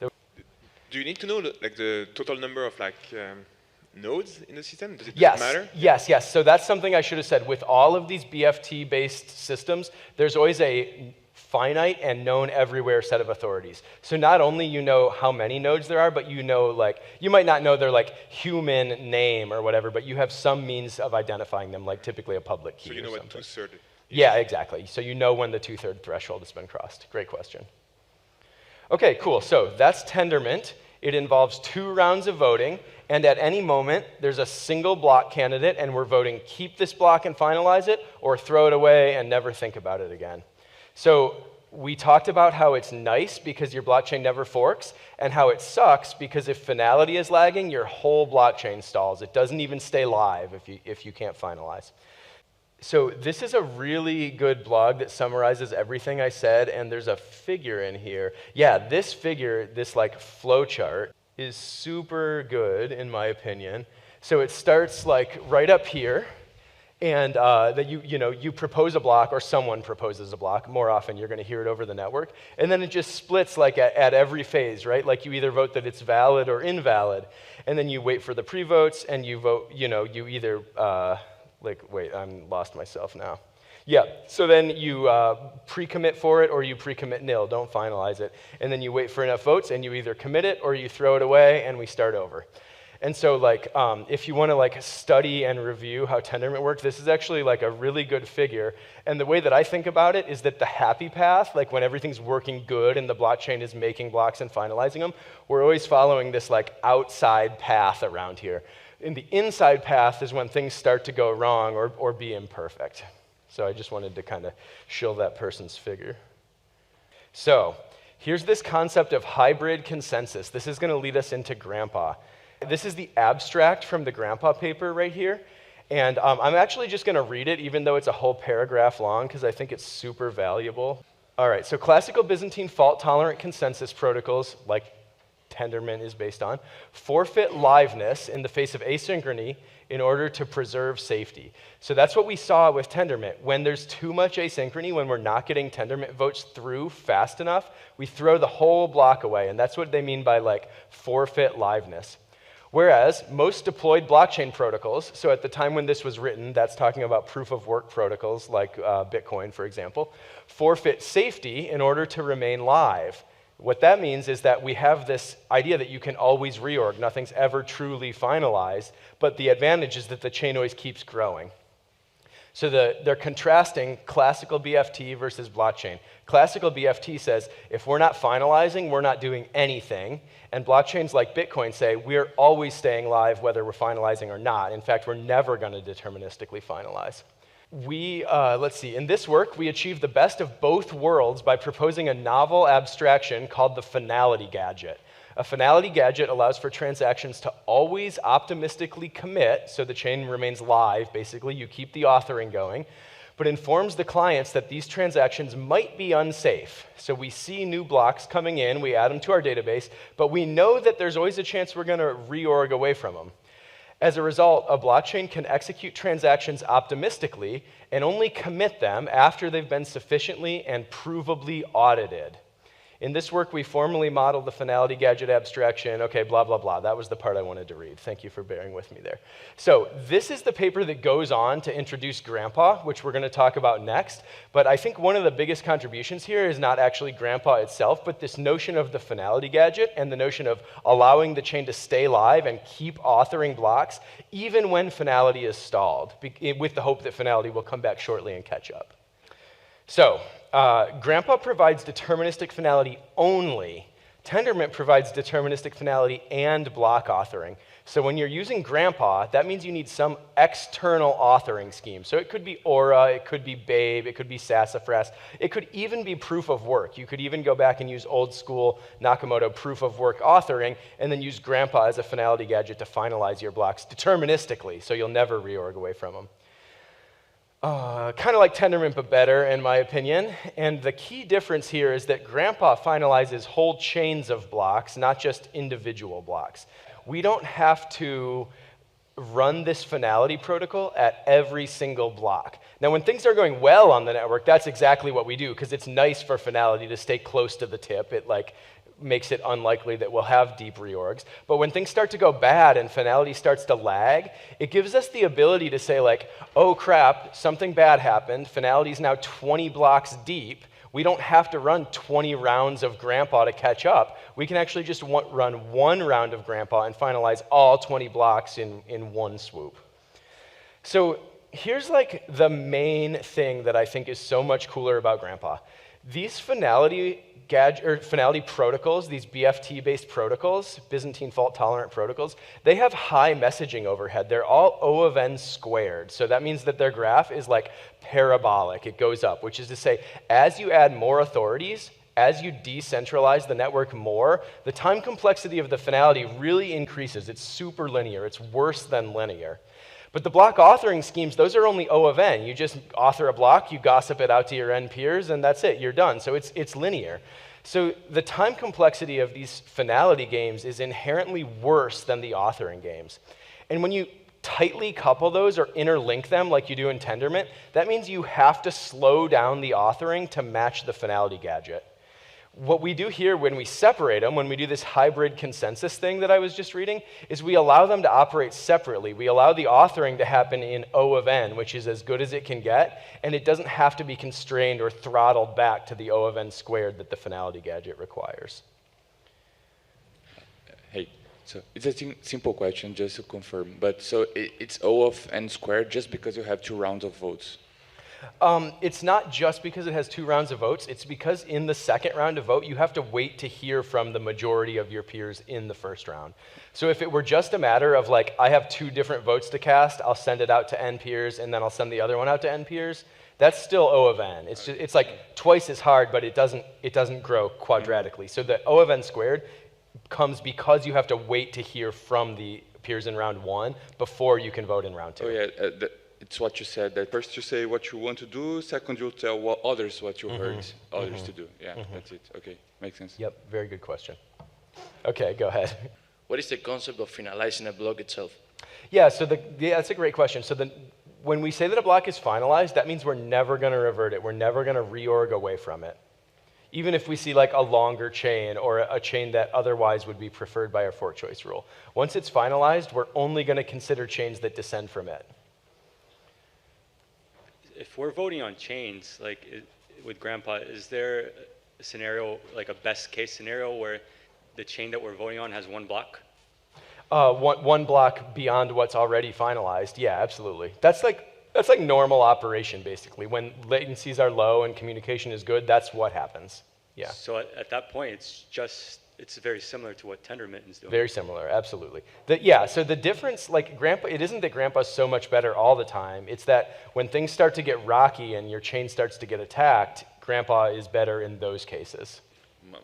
Do you need to know like the total number of like nodes in the system? Does it matter? Yes. So that's something I should have said. With all of these BFT-based systems, there's always a finite and known everywhere set of authorities. So not only you know how many nodes there are, but you know, like, you might not know their like human name or whatever, but you have some means of identifying them, like typically a public key. So you know or what something. 2/3 is? Yeah, exactly. So you know when the 2/3 threshold has been crossed. Great question. Okay, cool. So that's Tendermint. It involves 2 rounds of voting, and at any moment, there's a single block candidate, and we're voting keep this block and finalize it, or throw it away and never think about it again. So we talked about how it's nice because your blockchain never forks, and how it sucks because if finality is lagging, your whole blockchain stalls. It doesn't even stay live if you can't finalize. So this is a really good blog that summarizes everything I said, and there's a figure in here. Yeah, this figure, this like flow chart, is super good in my opinion. So it starts like right up here, and that you propose a block, or someone proposes a block. More often, you're going to hear it over the network. And then it just splits like at every phase, right? Like you either vote that it's valid or invalid. And then you wait for the pre-votes, and you vote, you either, wait, I'm lost myself now. Yeah, so then you pre-commit for it, or you pre-commit nil, don't finalize it. And then you wait for enough votes, and you either commit it, or you throw it away, and we start over. And so like, if you want to like study and review how Tendermint works, this is actually like a really good figure. And the way that I think about it is that the happy path, like when everything's working good and the blockchain is making blocks and finalizing them, we're always following this like outside path around here. And the inside path is when things start to go wrong or be imperfect. So I just wanted to kind of shill that person's figure. So here's this concept of hybrid consensus. This is going to lead us into Grandpa. This is the abstract from the Grandpa paper right here. And I'm actually just going to read it, even though it's a whole paragraph long, because I think it's super valuable. All right, so classical Byzantine fault-tolerant consensus protocols, like Tendermint is based on, forfeit liveness in the face of asynchrony in order to preserve safety. So that's what we saw with Tendermint. When there's too much asynchrony, when we're not getting Tendermint votes through fast enough, we throw the whole block away. And that's what they mean by like forfeit liveness. Whereas most deployed blockchain protocols, so at the time when this was written, that's talking about proof of work protocols like Bitcoin, for example, forfeit safety in order to remain live. What that means is that we have this idea that you can always reorg. Nothing's ever truly finalized, but the advantage is that the chain always keeps growing. So they're contrasting classical BFT versus blockchain. Classical BFT says, if we're not finalizing, we're not doing anything. And blockchains like Bitcoin say, we're always staying live whether we're finalizing or not. In fact, we're never going to deterministically finalize. Let's see, in this work, we achieved the best of both worlds by proposing a novel abstraction called the finality gadget. A finality gadget allows for transactions to always optimistically commit, so the chain remains live, basically, you keep the authoring going, but informs the clients that these transactions might be unsafe. So we see new blocks coming in, we add them to our database, but we know that there's always a chance we're going to reorg away from them. As a result, a blockchain can execute transactions optimistically and only commit them after they've been sufficiently and provably audited. In this work, we formally modeled the finality gadget abstraction. Okay, blah, blah, blah. That was the part I wanted to read. Thank you for bearing with me there. So this is the paper that goes on to introduce Grandpa, which we're going to talk about next. But I think one of the biggest contributions here is not actually Grandpa itself, but this notion of the finality gadget and the notion of allowing the chain to stay live and keep authoring blocks, even when finality is stalled, with the hope that finality will come back shortly and catch up. So, Grandpa provides deterministic finality only. Tendermint provides deterministic finality and block authoring. So when you're using Grandpa, that means you need some external authoring scheme. So it could be Aura, it could be Babe, it could be Sassafras, it could even be proof of work. You could even go back and use old school Nakamoto proof of work authoring and then use Grandpa as a finality gadget to finalize your blocks deterministically, so you'll never reorg away from them. Kind of like Tendermint, but better, in my opinion. And the key difference here is that Grandpa finalizes whole chains of blocks, not just individual blocks. We don't have to run this finality protocol at every single block. Now, when things are going well on the network, that's exactly what we do, because it's nice for finality to stay close to the tip. It makes it unlikely that we'll have deep reorgs. But when things start to go bad and finality starts to lag, it gives us the ability to say oh crap, something bad happened, finality is now 20 blocks deep, we don't have to run 20 rounds of Grandpa to catch up. We can actually just run one round of Grandpa and finalize all 20 blocks in one swoop. So here's the main thing that I think is so much cooler about Grandpa. These finality protocols, these BFT-based protocols, Byzantine fault-tolerant protocols, they have high messaging overhead. They're all O of n squared. So that means that their graph is parabolic. It goes up, which is to say, as you add more authorities, as you decentralize the network more, the time complexity of the finality really increases. It's super linear. It's worse than linear. But the block authoring schemes, those are only O of n. You just author a block, you gossip it out to your n peers, and that's it, you're done. So it's linear. So the time complexity of these finality games is inherently worse than the authoring games. And when you tightly couple those or interlink them like you do in Tendermint, that means you have to slow down the authoring to match the finality gadget. What we do here when we separate them, when we do this hybrid consensus thing that I was just reading, is we allow them to operate separately. We allow the authoring to happen in O of n, which is as good as it can get, and it doesn't have to be constrained or throttled back to the O of n squared that the finality gadget requires. Hey, so it's a simple question just to confirm, but so it's O of n squared just because you have 2 rounds of votes? It's not just because it has 2 rounds of votes. It's because in the second round of vote, you have to wait to hear from the majority of your peers in the first round. So if it were just a matter of I have 2 different votes to cast, I'll send it out to n peers, and then I'll send the other one out to n peers, that's still O of n. It's twice as hard, but it doesn't grow quadratically. So the O of n squared comes because you have to wait to hear from the peers in round 1 before you can vote in round 2. Oh yeah, it's what you said, that first you say what you want to do, second you tell what you heard others to do. Yeah, that's it. Okay, makes sense. Yep, very good question. Okay, go ahead. What is the concept of finalizing a block itself? Yeah, so that's a great question. So when we say that a block is finalized, that means we're never going to revert it. We're never going to reorg away from it. Even if we see a longer chain or a chain that otherwise would be preferred by our fork choice rule. Once it's finalized, we're only going to consider chains that descend from it. If we're voting on chains, with Grandpa, is there a scenario, a best case scenario where the chain that we're voting on has 1 block? One block beyond what's already finalized. Yeah, absolutely. That's like normal operation, basically. When latencies are low and communication is good, that's what happens. Yeah. So at that point, it's very similar to what Tendermint is doing. Very similar, absolutely. So the difference, Grandpa, it isn't that Grandpa's so much better all the time. It's that when things start to get rocky and your chain starts to get attacked, Grandpa is better in those cases.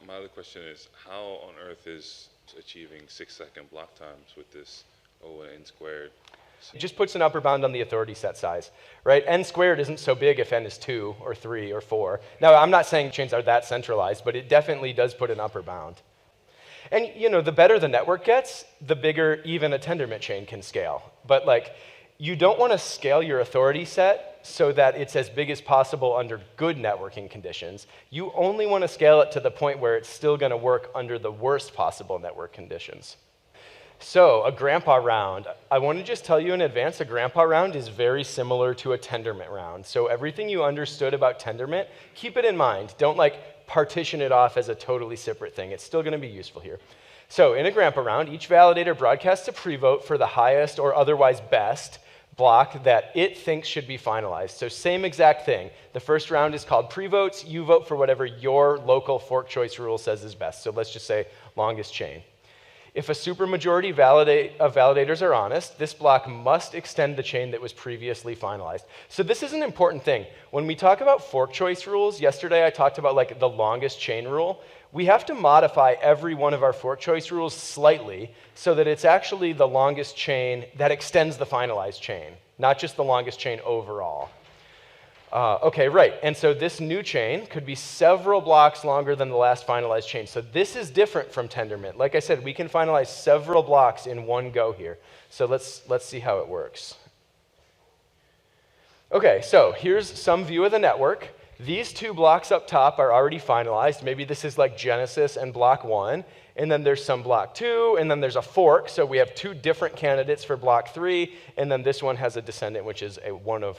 My other question is, how on earth is achieving 6-second block times with this O and N squared. It just puts an upper bound on the authority set size, right? N squared isn't so big if N is 2 or 3 or 4. Now, I'm not saying chains are that centralized, but it definitely does put an upper bound. And the better the network gets, the bigger even a Tendermint chain can scale. But you don't want to scale your authority set so that it's as big as possible under good networking conditions. You only want to scale it to the point where it's still going to work under the worst possible network conditions. So a grandpa round, I want to just tell you in advance, a grandpa round is very similar to a Tendermint round. So everything you understood about Tendermint, keep it in mind. Don't partition it off as a totally separate thing. It's still going to be useful here. So in a grandpa round, each validator broadcasts a pre-vote for the highest or otherwise best block that it thinks should be finalized. So same exact thing. The first round is called pre-votes. You vote for whatever your local fork choice rule says is best. So let's just say longest chain. If a supermajority of validators are honest, this block must extend the chain that was previously finalized. So this is an important thing. When we talk about fork choice rules, yesterday I talked about the longest chain rule. We have to modify every one of our fork choice rules slightly so that it's actually the longest chain that extends the finalized chain, not just the longest chain overall. Okay, right, and so this new chain could be several blocks longer than the last finalized chain. So this is different from Tendermint. Like I said, we can finalize several blocks in one go here. So let's see how it works. Okay, so here's some view of the network. These 2 blocks up top are already finalized. Maybe this is like Genesis and block 1. And then there's some block 2, and then there's a fork. So we have 2 different candidates for block 3, and then this one has a descendant, which is one of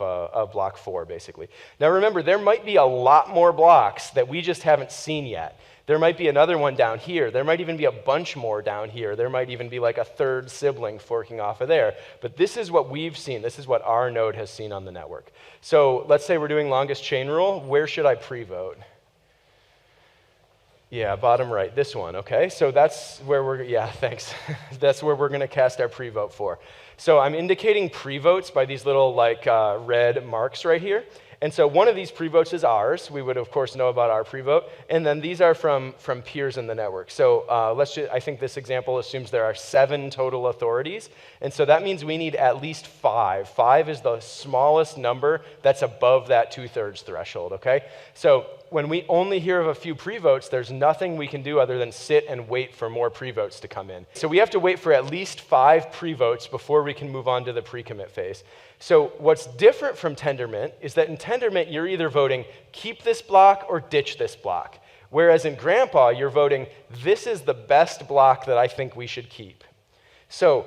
block 4, basically. Now remember, there might be a lot more blocks that we just haven't seen yet. There might be another one down here. There might even be a bunch more down here. There might even be like a third sibling forking off of there. But this is what we've seen. This is what our node has seen on the network. So let's say we're doing longest chain rule. Where should I pre-vote? Yeah, bottom right, this one, okay? So that's where thanks. That's where we're going to cast our pre-vote for. So I'm indicating pre-votes by these little red marks right here. And so one of these pre-votes is ours. We would, of course, know about our pre-vote. And then these are from peers in the network. So I think this example assumes there are 7 total authorities. And so that means we need at least 5. 5 is the smallest number that's above that 2/3 threshold, okay? So when we only hear of a few pre-votes, there's nothing we can do other than sit and wait for more pre-votes to come in. So we have to wait for at least 5 pre-votes before we can move on to the pre-commit phase. So what's different from Tendermint is that in Tendermint, you're either voting keep this block or ditch this block. Whereas in Grandpa, you're voting this is the best block that I think we should keep. So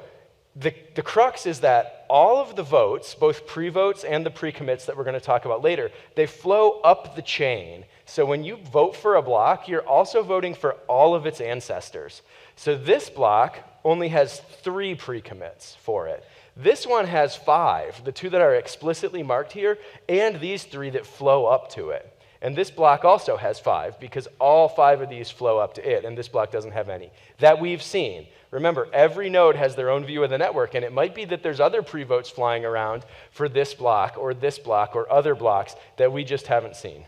the crux is that all of the votes, both pre-votes and the pre-commits that we're going to talk about later, they flow up the chain. So when you vote for a block, you're also voting for all of its ancestors. So this block only has 3 pre-commits for it. This one has 5, the 2 that are explicitly marked here, and these 3 that flow up to it. And this block also has 5, because all 5 of these flow up to it, and this block doesn't have any. That we've seen. Remember, every node has their own view of the network, and it might be that there's other pre-votes flying around for this block, or other blocks that we just haven't seen.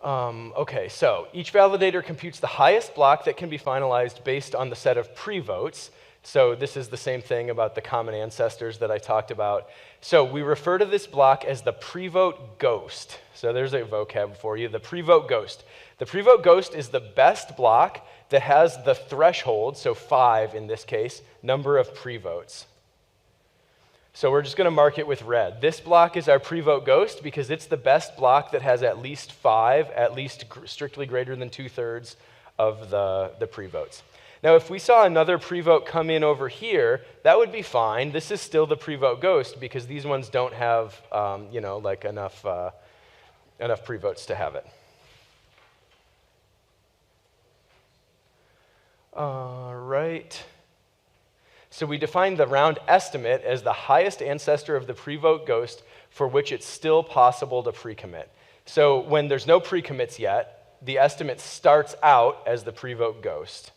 Okay, so each validator computes the highest block that can be finalized based on the set of pre-votes. So this is the same thing about the common ancestors that I talked about. So we refer to this block as the pre-vote ghost. So there's a vocab for you, the pre-vote ghost. The pre-vote ghost is the best block that has the threshold, so 5 in this case, number of pre-votes. So we're just going to mark it with red. This block is our pre-vote ghost because it's the best block that has at least 5, at least strictly greater than 2/3 of the pre-votes. Now, if we saw another pre-vote come in over here, that would be fine. This is still the pre-vote ghost because these ones don't have, enough pre-votes to have it. All right. So we define the round estimate as the highest ancestor of the pre-vote ghost for which it's still possible to pre-commit. So when there's no pre-commits yet, the estimate starts out as the pre-vote ghost.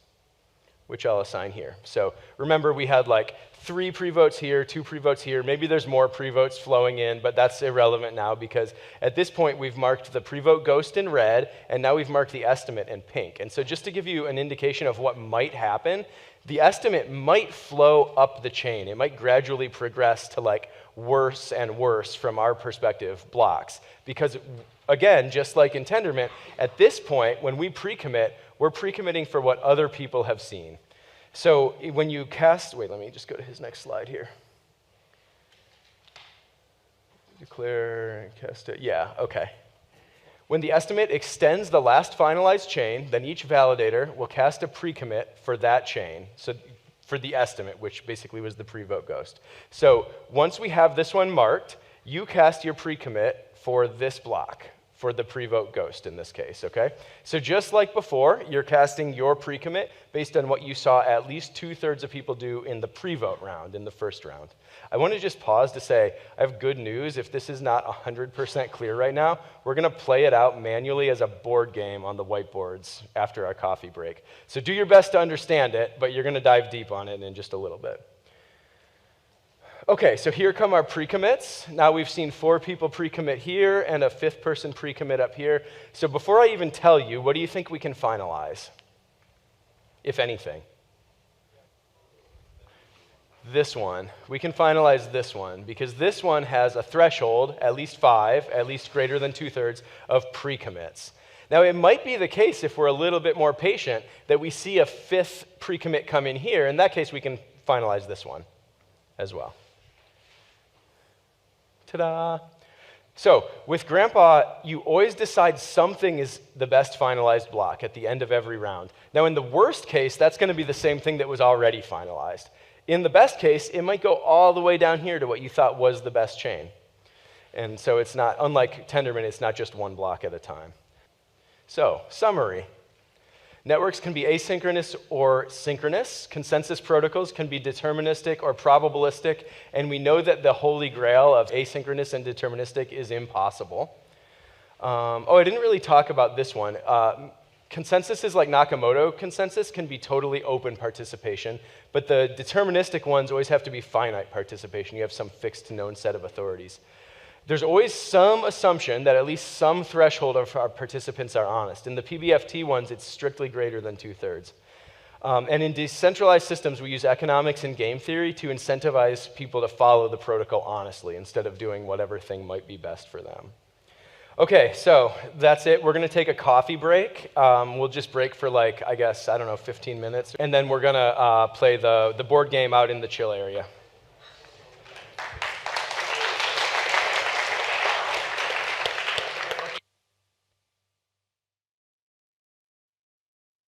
which I'll assign here. So remember, we had like 3 pre-votes here, 2 pre-votes here. Maybe there's more pre-votes flowing in, but that's irrelevant now because at this point we've marked the pre-vote ghost in red, and now we've marked the estimate in pink. And so just to give you an indication of what might happen, the estimate might flow up the chain. It might gradually progress to like worse and worse from our perspective blocks. Because again, just like in Tendermint, at this point, when we pre-commit, we're pre-committing for what other people have seen. So when you cast, wait, let me just go to his next slide here. Declare and cast it, yeah, okay. When the estimate extends the last finalized chain, then each validator will cast a pre-commit for that chain, so for the estimate, which basically was the pre-vote ghost. So once we have this one marked, you cast your pre-commit for this block, for the pre-vote ghost in this case, okay? So just like before, you're casting your pre-commit based on what you saw at least 2/3 of people do in the pre-vote round, in the first round. I want to just pause to say, I have good news. If this is not 100% clear right now, we're going to play it out manually as a board game on the whiteboards after our coffee break. So do your best to understand it, but you're going to dive deep on it in just a little bit. Okay, so here come our pre-commits. Now we've seen 4 people pre-commit here and a 5th person pre-commit up here. So before I even tell you, what do you think we can finalize, if anything? This one. We can finalize this one because this one has a threshold, at least 5, at least greater than 2/3 of pre-commits. Now it might be the case if we're a little bit more patient that we see a 5th pre-commit come in here. In that case, we can finalize this one as well. Ta-da! So with Grandpa, you always decide something is the best finalized block at the end of every round. Now in the worst case, that's going to be the same thing that was already finalized. In the best case, it might go all the way down here to what you thought was the best chain. And so it's not, unlike Tendermint, it's not just one block at a time. So, summary. Networks can be asynchronous or synchronous. Consensus protocols can be deterministic or probabilistic. And we know that the holy grail of asynchronous and deterministic is impossible. I didn't really talk about this one. Consensuses like Nakamoto consensus can be totally open participation, but the deterministic ones always have to be finite participation. You have some fixed known set of authorities. There's always some assumption that at least some threshold of our participants are honest. In the PBFT ones, it's strictly greater than 2/3. And in decentralized systems, we use economics and game theory to incentivize people to follow the protocol honestly instead of doing whatever thing might be best for them. Okay, so that's it. We're going to take a coffee break. We'll just break for 15 minutes. And then we're going to play the board game out in the chill area.